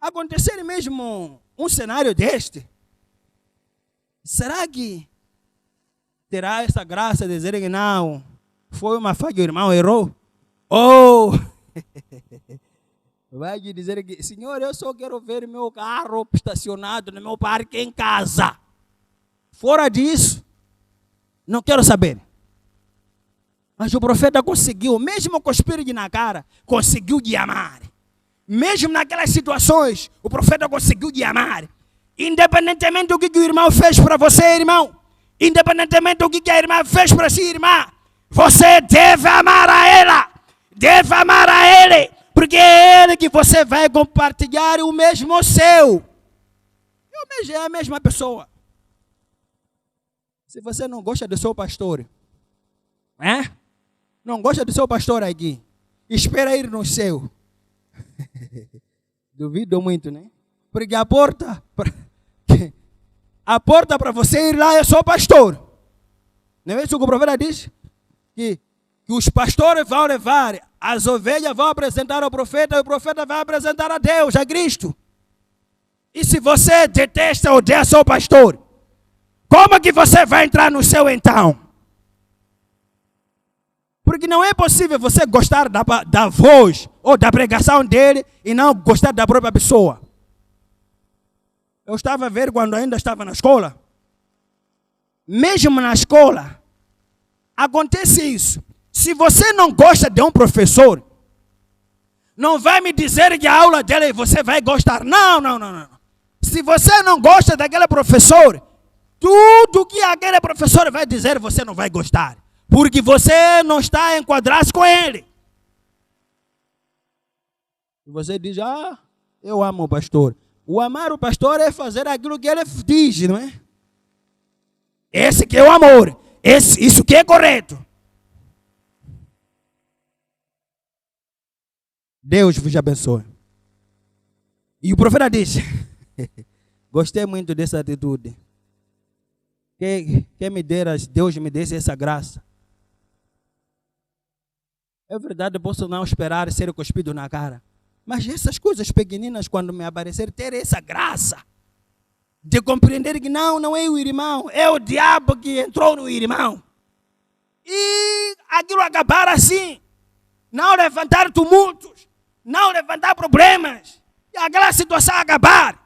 Acontecer mesmo um cenário deste, será que terá essa graça de dizer que não, foi uma falha, o irmão errou? Ou vai dizer que, Senhor, eu só quero ver meu carro estacionado no meu parque em casa. Fora disso, não quero saber. Mas o profeta conseguiu, mesmo com o espírito na cara, conseguiu de amar. Mesmo naquelas situações, o profeta conseguiu de amar. Independentemente do que o irmão fez para você, irmão. Independentemente do que a irmã fez para si, irmã. Você deve amar a ela. Deve amar a ele. Porque é ele que você vai compartilhar o mesmo seu. É a mesma pessoa. Se você não gosta do seu pastor, É? Não gosta do seu pastor aqui. Espera ir no céu. Duvido muito, né? Porque a porta para você ir lá é só o pastor. Não é isso que o profeta diz? Que os pastores vão levar, as ovelhas vão apresentar ao profeta, e o profeta vai apresentar a Deus, a Cristo. E se você detesta ou odeia seu pastor, como que você vai entrar no céu então? Porque não é possível você gostar da voz ou da pregação dele e não gostar da própria pessoa. Eu estava a ver quando ainda estava na escola. Mesmo na escola, acontece isso. Se você não gosta de um professor, não vai me dizer que a aula dele você vai gostar. Não. Se você não gosta daquele professor, tudo que aquele professor vai dizer você não vai gostar. Porque você não está a enquadrar-se com ele. E você diz, eu amo o pastor. O amar o pastor é fazer aquilo que ele diz, não é? Esse que é o amor. Isso que é correto. Deus vos abençoe. E o profeta diz, gostei muito dessa atitude. Que me dera, Deus me desse essa graça. É verdade, eu posso não esperar ser cuspido na cara. Mas essas coisas pequeninas, quando me aparecer, ter essa graça de compreender que não é o irmão, é o diabo que entrou no irmão. E aquilo acabar assim, não levantar tumultos, não levantar problemas, e aquela situação acabar.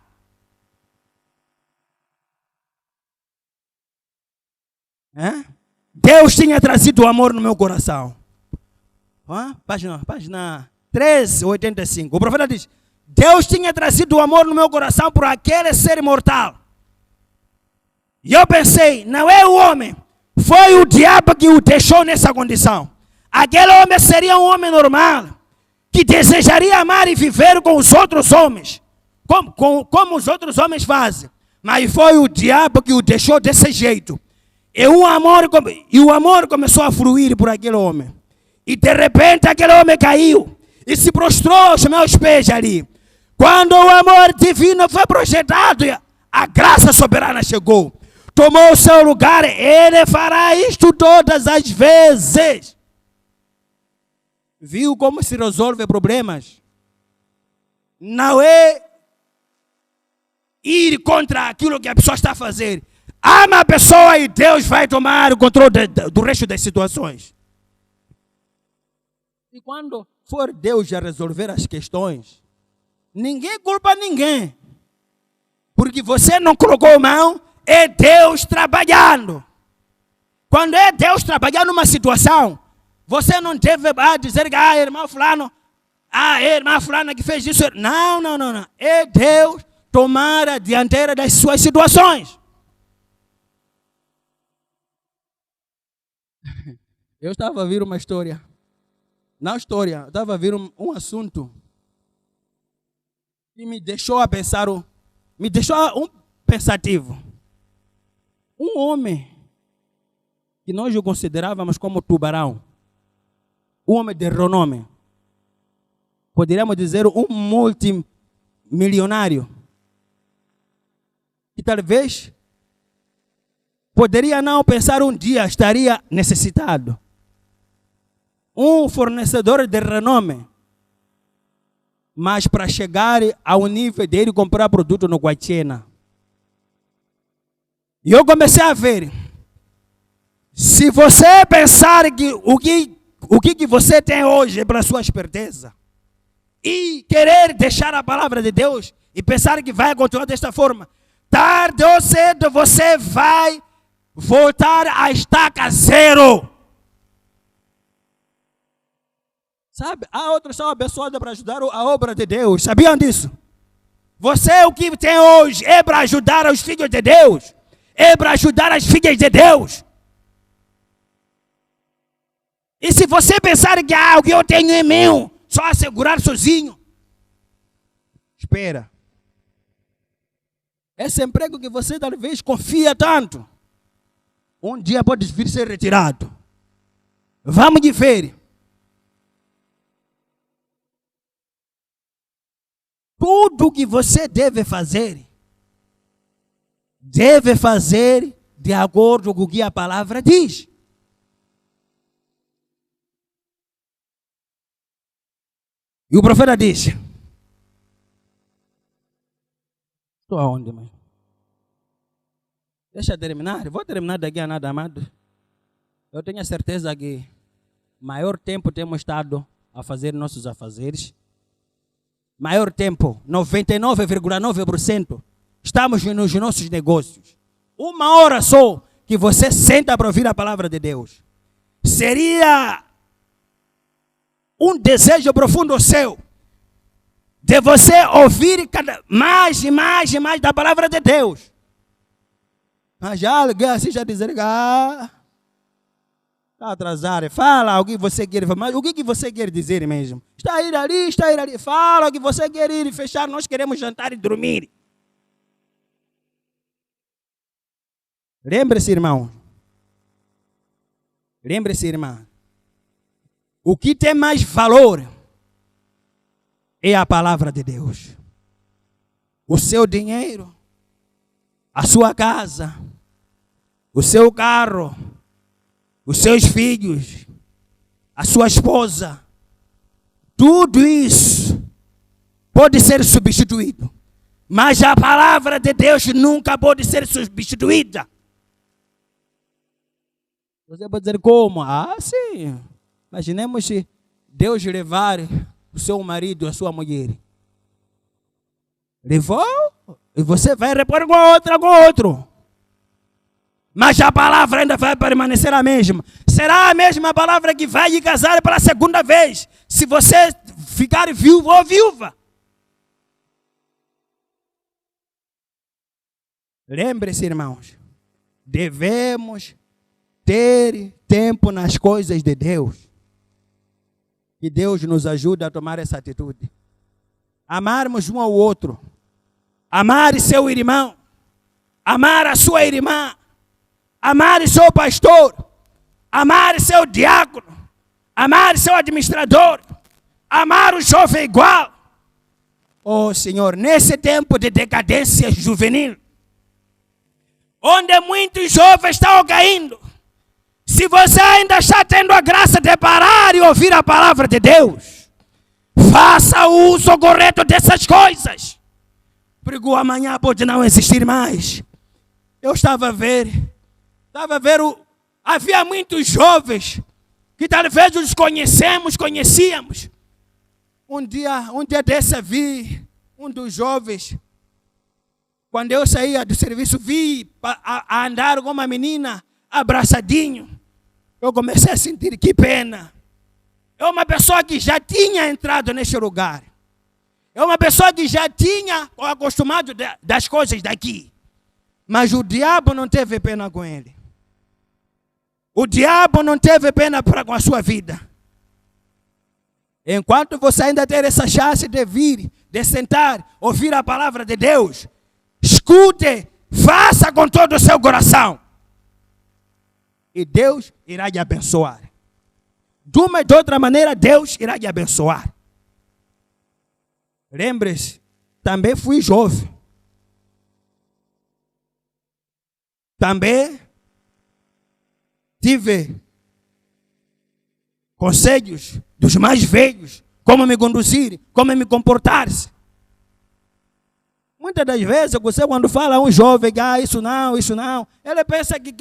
Deus tinha trazido o amor no meu coração. Página 385. O profeta diz, Deus tinha trazido o amor no meu coração por aquele ser mortal. E eu pensei, não é o homem, foi o diabo que o deixou nessa condição. Aquele homem seria um homem normal, que desejaria amar e viver com os outros homens, como os outros homens fazem. Mas foi o diabo que o deixou desse jeito. E o amor começou a fluir por aquele homem. E de repente aquele homem caiu e se prostrou aos meus pés ali. Quando o amor divino foi projetado, a graça soberana chegou. Tomou o seu lugar, ele fará isto todas as vezes. Viu como se resolve problemas? Não é ir contra aquilo que a pessoa está a fazer. Ama a pessoa e Deus vai tomar o controle do resto das situações. E quando for Deus a resolver as questões, ninguém culpa ninguém. Porque você não colocou mão, é Deus trabalhando. Quando é Deus trabalhando numa situação, você não deve dizer que irmão fulano, irmã fulana que fez isso. Não. É Deus tomar a dianteira das suas situações. Eu estava a ouvir uma história. Na história, eu estava a ver um assunto que me deixou a pensar, me deixou pensativo. Um homem que nós o considerávamos como tubarão, um homem de renome, poderíamos dizer um multimilionário, que talvez poderia não pensar um dia estaria necessitado. Um fornecedor de renome, mas para chegar ao nível dele comprar produto no Guachena. E eu comecei a ver, se você pensar que o que você tem hoje é para sua esperteza, e querer deixar a palavra de Deus, e pensar que vai continuar desta forma, tarde ou cedo você vai voltar à estaca zero. Sabe, há outros são abençoados para ajudar a obra de Deus. Sabiam disso? Você o que tem hoje é para ajudar os filhos de Deus. É para ajudar as filhas de Deus. E se você pensar que o que eu tenho é meu, só assegurar sozinho, espera. Esse emprego que você talvez confia tanto, um dia pode vir ser retirado. Vamos diferir. Tudo que você deve fazer de acordo com o que a palavra diz. E o profeta disse: estou aonde, mãe? Deixa eu terminar. Vou terminar daqui a nada, amado. Eu tenho a certeza que maior tempo temos estado a fazer nossos afazeres. Maior tempo, 99,9%, estamos nos nossos negócios. 1 hora só que você senta para ouvir a palavra de Deus. Seria um desejo profundo seu de você ouvir mais e mais e mais da palavra de Deus. Mas já alguém assim já dizer que está atrasado. Fala o que você quer, mas o que você quer dizer mesmo? Está a ir ali. Fala o que você quer ir e fechar. Nós queremos jantar e dormir. Lembre-se, irmão. Lembre-se, irmã. O que tem mais valor é a palavra de Deus. O seu dinheiro, a sua casa, o seu carro, os seus filhos, a sua esposa, tudo isso pode ser substituído. Mas a palavra de Deus nunca pode ser substituída. Você pode dizer como? Sim. Imaginemos se Deus levar o seu marido, a sua mulher. Levou e você vai repor com outro. Mas a palavra ainda vai permanecer a mesma. Será a mesma palavra que vai lhe casar pela segunda vez, se você ficar viúvo ou viúva. Lembre-se, irmãos, devemos ter tempo nas coisas de Deus. Que Deus nos ajude a tomar essa atitude. Amarmos um ao outro. Amar seu irmão. Amar a sua irmã. Amar seu pastor. Amar seu diácono. Amar seu administrador. Amar o jovem igual. Oh Senhor, nesse tempo de decadência juvenil, onde muitos jovens estão caindo, se você ainda está tendo a graça de parar e ouvir a palavra de Deus, faça o uso correto dessas coisas, porque o amanhã pode não existir mais. Eu estava a ver, havia muitos jovens que talvez os conhecíamos. Um dia desse vi um dos jovens, quando eu saía do serviço, vi a andar com uma menina abraçadinho. Eu comecei a sentir que pena. É uma pessoa que já tinha entrado neste lugar. É uma pessoa que já tinha acostumado das coisas daqui. Mas o diabo não teve pena com ele. O diabo não teve pena com a sua vida. Enquanto você ainda ter essa chance de vir, de sentar, ouvir a palavra de Deus, escute, faça com todo o seu coração. E Deus irá te abençoar. De uma e de outra maneira, Deus irá te abençoar. Lembre-se, também fui jovem. Também tive conselhos dos mais velhos, como me conduzir, como me comportar-se. Muitas das vezes, você quando fala a um jovem, isso não, ele pensa que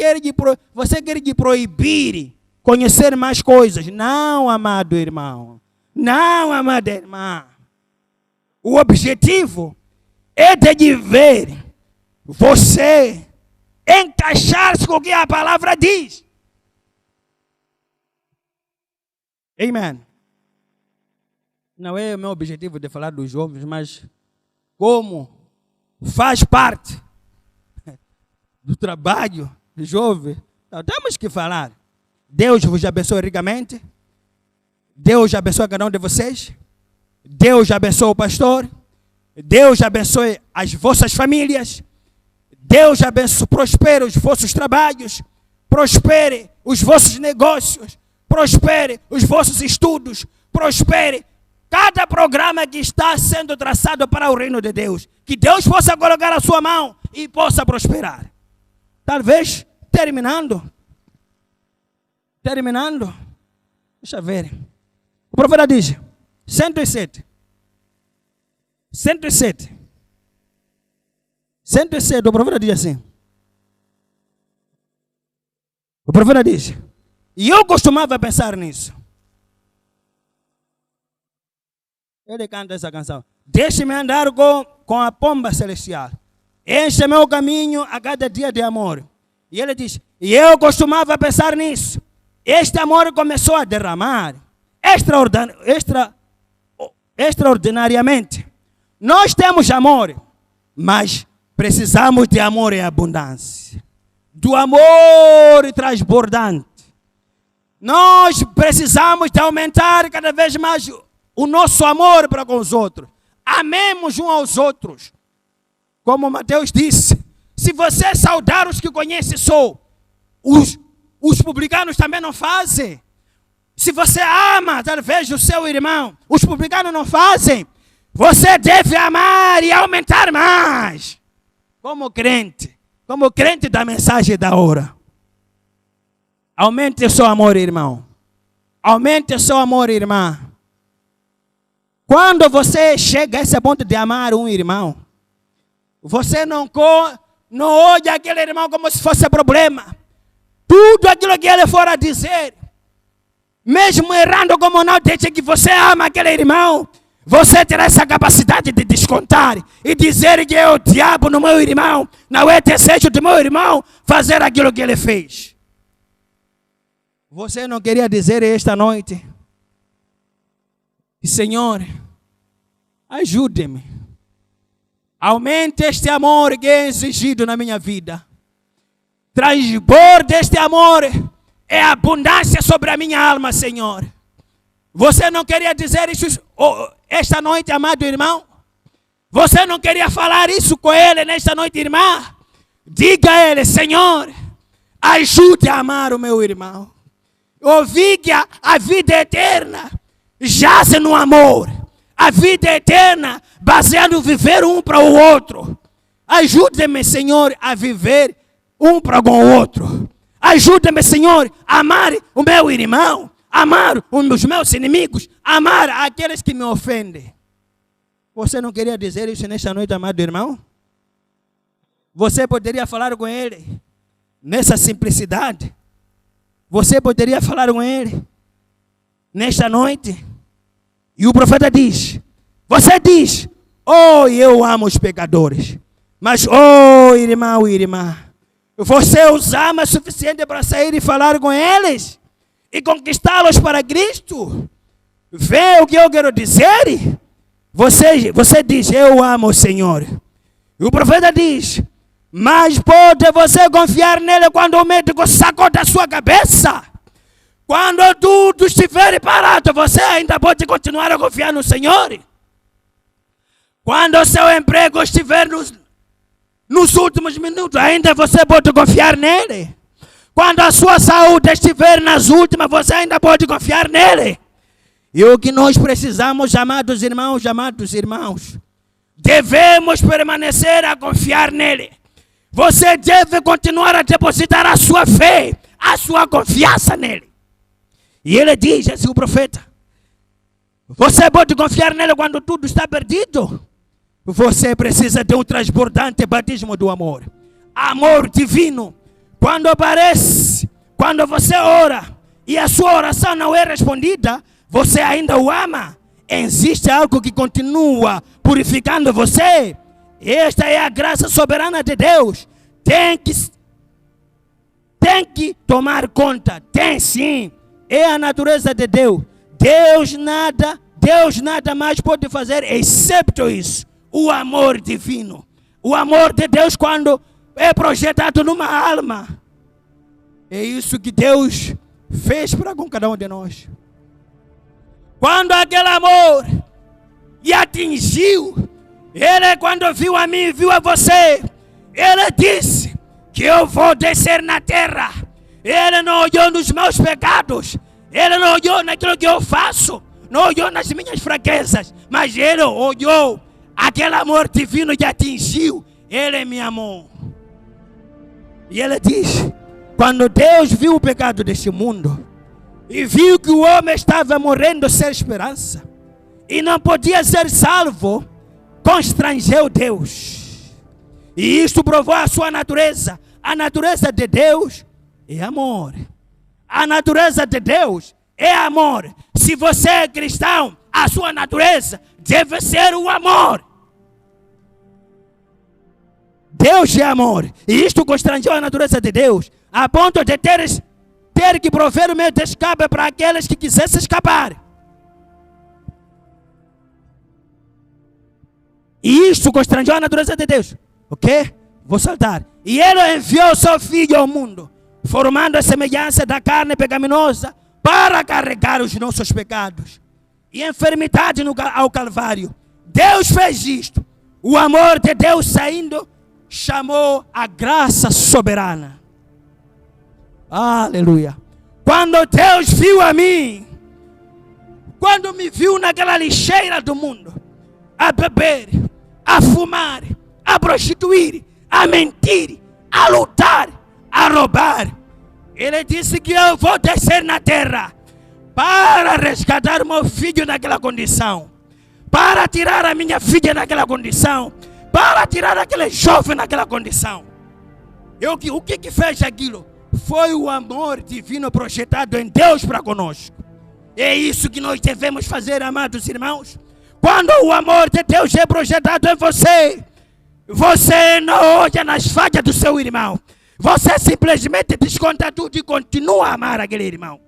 você quer te proibir conhecer mais coisas. Não, amado irmão. Não, amada irmã. O objetivo é de ver você encaixar-se com o que a palavra diz. Amém. Não é o meu objetivo de falar dos jovens, mas como faz parte do trabalho jovem, então, temos que falar. Deus vos abençoe ricamente. Deus abençoe cada um de vocês. Deus abençoe o pastor. Deus abençoe as vossas famílias. Deus abençoe, prospere os vossos trabalhos. Prospere os vossos negócios. prospere os vossos estudos, prospere cada programa que está sendo traçado para o reino de Deus. Que Deus possa colocar a sua mão e possa prosperar. Talvez, terminando, deixa eu ver. O profeta diz, 107, o profeta diz assim. O profeta diz, e eu costumava pensar nisso. Ele canta essa canção. Deixe-me andar com a pomba celestial. Enche meu caminho a cada dia de amor. E ele diz, e eu costumava pensar nisso. Este amor começou a derramar extraordinariamente. Nós temos amor, mas precisamos de amor em abundância. Do amor transbordante. Nós precisamos de aumentar cada vez mais o nosso amor para com os outros. Amemos uns aos outros. Como Mateus disse, se você saudar os que conhece só, os publicanos também não fazem. Se você ama talvez o seu irmão, os publicanos não fazem. Você deve amar e aumentar mais. Como crente da mensagem da hora. Aumente o seu amor, irmão. Aumente o seu amor, irmã. Quando você chega a esse ponto de amar um irmão, você não olha aquele irmão como se fosse problema. Tudo aquilo que ele for a dizer, mesmo errando como não, desde que você ama aquele irmão, você terá essa capacidade de descontar e dizer que é o diabo no meu irmão, não é desejo do meu irmão fazer aquilo que ele fez. Você não queria dizer esta noite, Senhor, ajude-me, aumente este amor que é exigido na minha vida. Transborda este amor é abundância sobre a minha alma, Senhor. Você não queria dizer isso esta noite, amado irmão? Você não queria falar isso com ele nesta noite, irmã? Diga a ele, Senhor, ajude a amar o meu irmão. Ouvi que a vida eterna jaz no amor. A vida eterna baseada no viver um para o outro. Ajude-me, Senhor, a viver um para com o outro. Ajuda-me, Senhor, a amar o meu irmão, amar os meus inimigos, amar aqueles que me ofendem. Você não queria dizer isso nesta noite, amado irmão? Você poderia falar com ele nessa simplicidade? Você poderia falar com ele nesta noite? E o profeta diz, você diz, oh, eu amo os pecadores. Mas, oh, irmão e irmã, você os ama o suficiente para sair e falar com eles? E conquistá-los para Cristo? Vê o que eu quero dizer? Você diz, eu amo o Senhor. E o profeta diz, mas pode você confiar nele quando o médico sacou da sua cabeça? Quando tudo estiver parado, você ainda pode continuar a confiar no Senhor? Quando o seu emprego estiver nos últimos minutos, ainda você pode confiar nele? Quando a sua saúde estiver nas últimas, você ainda pode confiar nele? E o que nós precisamos, amados irmãos, devemos permanecer a confiar nele. Você deve continuar a depositar a sua fé, a sua confiança nele. E ele diz, assim o profeta, você pode confiar nele quando tudo está perdido? Você precisa de um transbordante batismo do amor. Amor divino. Quando aparece, quando você ora e a sua oração não é respondida, você ainda o ama. Existe algo que continua purificando você. Esta é a graça soberana de Deus. Tem que tomar conta. Tem sim. É a natureza de Deus. Deus nada mais pode fazer excepto isso. O amor divino. O amor de Deus quando é projetado numa alma. É isso que Deus fez para com cada um de nós. Quando aquele amor lhe atingiu, ele quando viu a mim, viu a você, ele disse que eu vou descer na terra. Ele não olhou nos meus pecados, Ele não olhou naquilo que eu faço, não olhou nas minhas fraquezas, mas Ele olhou aquele amor divino que atingiu. Ele me amou. E Ele diz: quando Deus viu o pecado deste mundo e viu que o homem estava morrendo sem esperança e não podia ser salvo, constrangeu Deus. E isto provou a sua natureza. A natureza de Deus é amor. A natureza de Deus é amor. Se você é cristão, a sua natureza deve ser o amor. Deus é amor. E isto constrangeu a natureza de Deus, a ponto de ter que prover o meio de escape para aqueles que quisessem escapar. E isto constrangeu a natureza de Deus. Ok? Vou saltar. E Ele enviou seu Filho ao mundo, formando a semelhança da carne pecaminosa, para carregar os nossos pecados e enfermidade ao Calvário. Deus fez isto. O amor de Deus saindo, chamou a graça soberana. Aleluia. Quando Deus viu a mim, quando me viu naquela lixeira do mundo, a beber, a fumar, a prostituir, a mentir, a lutar, a roubar, Ele disse que eu vou descer na terra para resgatar meu filho naquela condição, para tirar a minha filha naquela condição, para tirar aquele jovem naquela condição. O que fez aquilo? Foi o amor divino projetado em Deus para conosco. É isso que nós devemos fazer, amados irmãos. Quando o amor de Deus é projetado em você, você não olha nas falhas do seu irmão. Você simplesmente desconta tudo e continua a amar aquele irmão.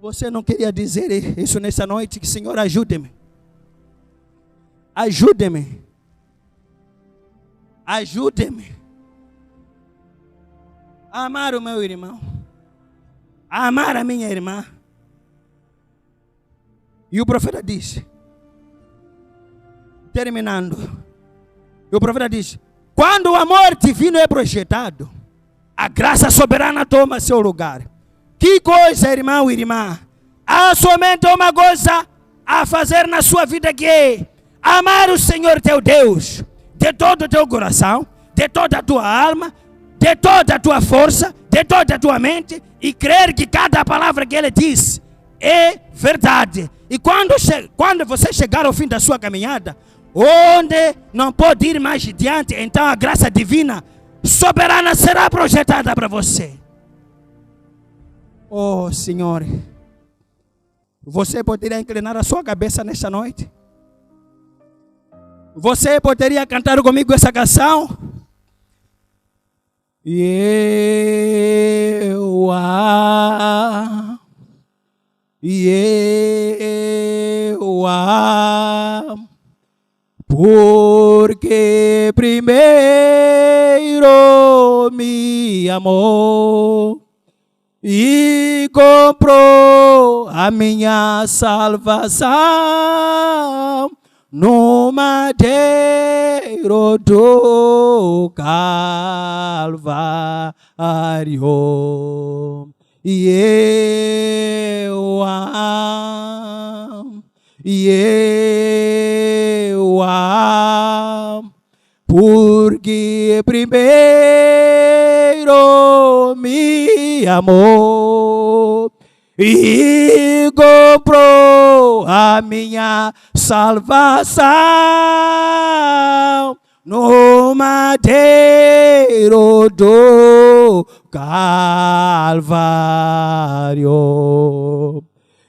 Você não queria dizer isso nessa noite? Que Senhor, ajude-me. Ajude-me. Ajude-me a amar o meu irmão, a amar a minha irmã. E o profeta disse, terminando, o profeta diz: quando o amor divino é projetado, a graça soberana toma seu lugar. Que coisa, irmão e irmã! Há somente uma coisa a fazer na sua vida, que é amar o Senhor teu Deus de todo o teu coração, de toda a tua alma, de toda a tua força, de toda a tua mente, e crer que cada palavra que Ele diz é verdade. E quando você chegar ao fim da sua caminhada, onde não pode ir mais adiante, então a graça divina soberana será projetada para você. Oh Senhor, você poderia inclinar a sua cabeça nesta noite? Você poderia cantar comigo essa canção? Eu amo, porque primeiro me amou e comprou a minha salvação no madeiro do Calvário. E eu amo, porque primeiro me amou e comprou a minha salvação no madeiro do Calvário.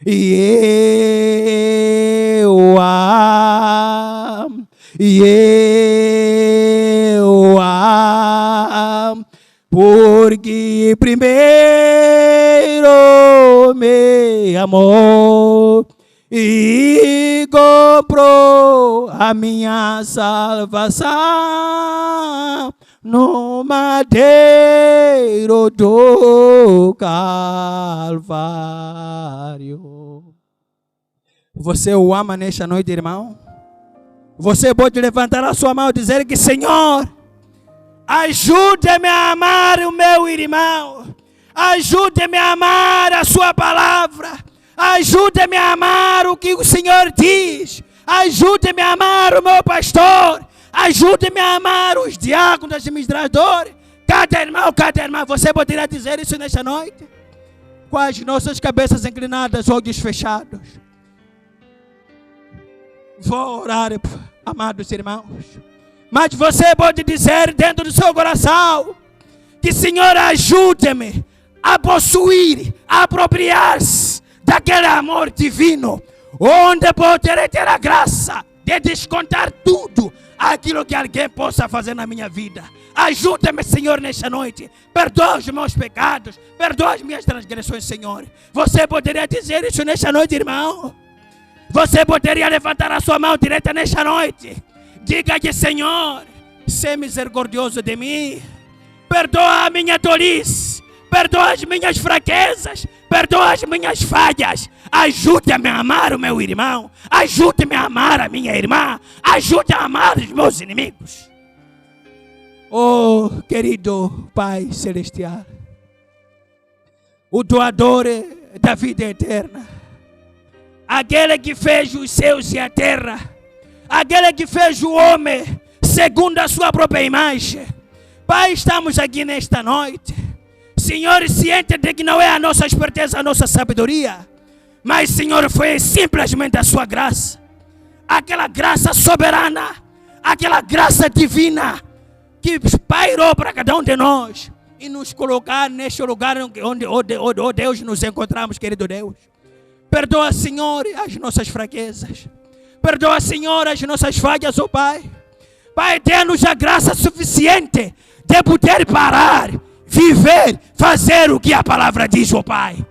E eu amo, porque primeiro me amou e comprou a minha salvação no madeiro do Calvário. Você o ama nesta noite, irmão? Você pode levantar a sua mão e dizer que: Senhor, ajude-me a amar o meu irmão. Ajude-me a amar a sua palavra. Ajude-me a amar o que o Senhor diz. Ajude-me a amar o meu pastor. Ajude-me a amar os diáconos, os administradores. Cada irmão, você poderia dizer isso nesta noite? Com as nossas cabeças inclinadas, olhos fechados. Vou orar, amados irmãos. Mas você pode dizer dentro do seu coração que, Senhor, ajude-me a possuir, a apropriar-se daquele amor divino, onde poderei ter a graça de descontar tudo aquilo que alguém possa fazer na minha vida. Ajuda-me, Senhor, nesta noite. Perdoa os meus pecados, perdoa as minhas transgressões, Senhor. Você poderia dizer isso nesta noite, irmão? Você poderia levantar a sua mão direita nesta noite. Diga-lhe: Senhor, sê misericordioso de mim. Perdoa a minha tolice, perdoa as minhas fraquezas, perdoa as minhas falhas. Ajude-me a amar o meu irmão. Ajude-me a amar a minha irmã. Ajude a amar os meus inimigos. Oh, querido Pai Celestial, o doador da vida eterna, aquele que fez os céus e a terra, aquele que fez o homem segundo a sua própria imagem. Pai, estamos aqui nesta noite, Senhor, ciente de que não é a nossa esperteza, a nossa sabedoria, mas, Senhor, foi simplesmente a sua graça, aquela graça soberana, aquela graça divina que pairou para cada um de nós e nos colocar neste lugar onde Deus nos encontramos, querido Deus. Perdoa, Senhor, as nossas fraquezas. Perdoa, Senhor, as nossas falhas, oh Pai. Pai, dê-nos a graça suficiente de poder parar, viver, fazer o que a palavra diz, oh Pai.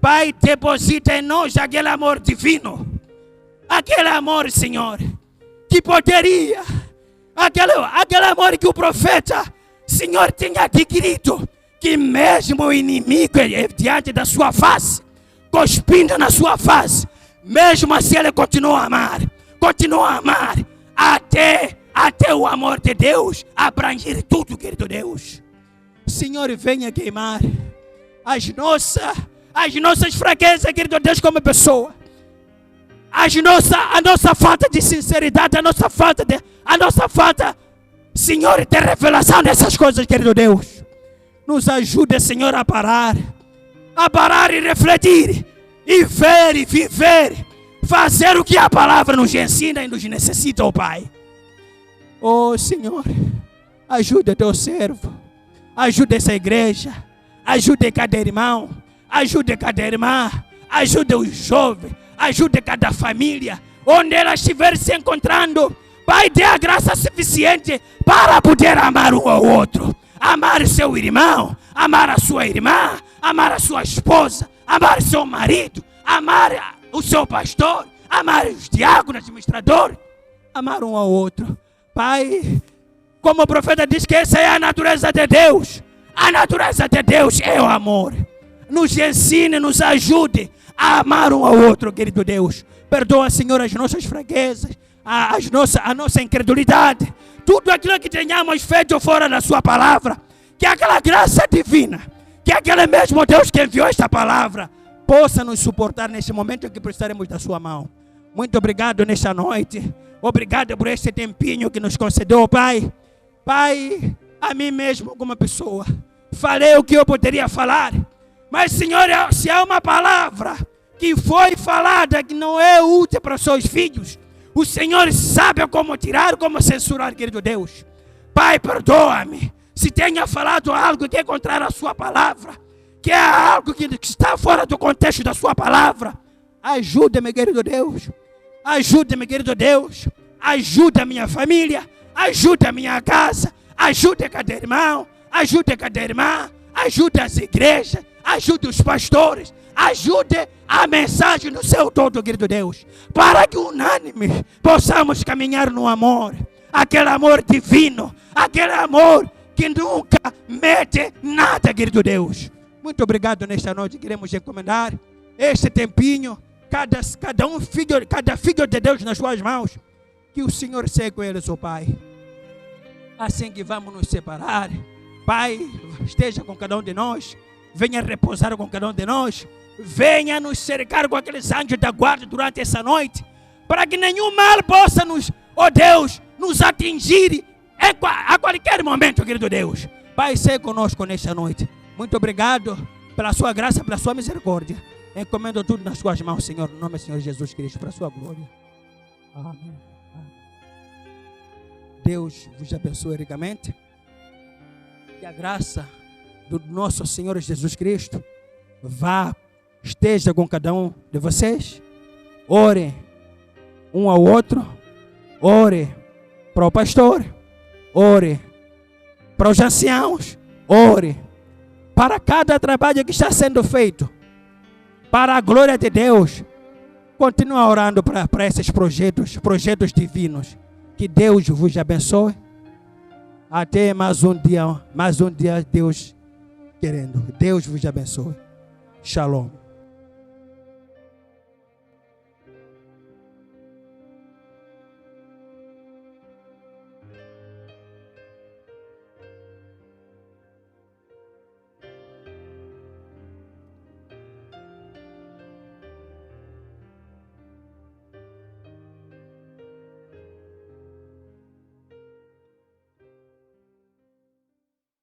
Pai, deposita em nós aquele amor divino. Aquele amor, Senhor, que poderia... Aquele amor que o profeta, Senhor, tinha adquirido. Que mesmo o inimigo diante da sua face, cuspindo na sua face, mesmo assim ele continua a amar. Continua a amar. Até o amor de Deus abranger tudo, querido Deus. Senhor, venha queimar as nossas fraquezas, querido Deus, como pessoa. A nossa falta de sinceridade, a nossa falta, Senhor, de revelação dessas coisas, querido Deus. Nos ajude, Senhor, a parar e refletir, e ver e viver, fazer o que a palavra nos ensina e nos necessita, oh Pai. Oh Senhor, ajuda teu servo, ajuda essa igreja, ajuda cada irmão, ajuda cada irmã, ajuda os jovens, ajude cada família, onde ela estiver se encontrando. Pai, dê a graça suficiente para poder amar um ao outro. Amar seu irmão, amar a sua irmã, amar a sua esposa, amar seu marido, amar o seu pastor, amar os diáconos, administradores, amar um ao outro. Pai, como o profeta diz que essa é a natureza de Deus. A natureza de Deus é o amor. Nos ensine, nos ajude a amar um ao outro, querido Deus. Perdoa, Senhor, as nossas fraquezas, a nossa incredulidade, tudo aquilo que tenhamos feito fora da sua palavra. Que aquela graça divina, que aquele mesmo Deus que enviou esta palavra, possa nos suportar neste momento em que precisaremos da sua mão. Muito obrigado nesta noite. Obrigado por este tempinho que nos concedeu, Pai. Pai, a mim mesmo como pessoa, falei o que eu poderia falar. Mas, Senhor, se há uma palavra que foi falada que não é útil para os seus filhos, o Senhor sabe como tirar, como censurar, querido Deus. Pai, perdoa-me se tenha falado algo que é contrário à sua palavra, que é algo que está fora do contexto da sua palavra. Ajuda-me, querido Deus. Ajuda-me, querido Deus. Ajuda a minha família, ajuda a minha casa, ajuda cada irmão, ajuda cada irmã, ajuda as igrejas, ajude os pastores, ajude a mensagem no seu todo, querido Deus, para que unânime possamos caminhar no amor, aquele amor divino, aquele amor que nunca mete nada, querido Deus. Muito obrigado nesta noite, queremos encomendar este tempinho, cada filho de Deus nas suas mãos, que o Senhor seja com eles, ó Pai. Assim que vamos nos separar, Pai, esteja com cada um de nós. venha repousar com cada um de nós. Venha nos cercar com aqueles anjos da guarda durante essa noite, para que nenhum mal possa nos, ó Deus, nos atingir a qualquer momento, querido Deus. Pai, seja conosco nesta noite. Muito obrigado pela sua graça, pela sua misericórdia. Encomendo tudo nas suas mãos, Senhor, no nome do Senhor Jesus Cristo, para a sua glória. Amém. Deus vos abençoe ricamente. Que a graça do nosso Senhor Jesus Cristo esteja com cada um de vocês. Ore um ao outro. Ore para o pastor. Ore para os anciãos. Ore para cada trabalho que está sendo feito, para a glória de Deus. Continua orando para esses projetos divinos. Que Deus vos abençoe. Até mais um dia, Deus querendo. Deus vos abençoe. Shalom.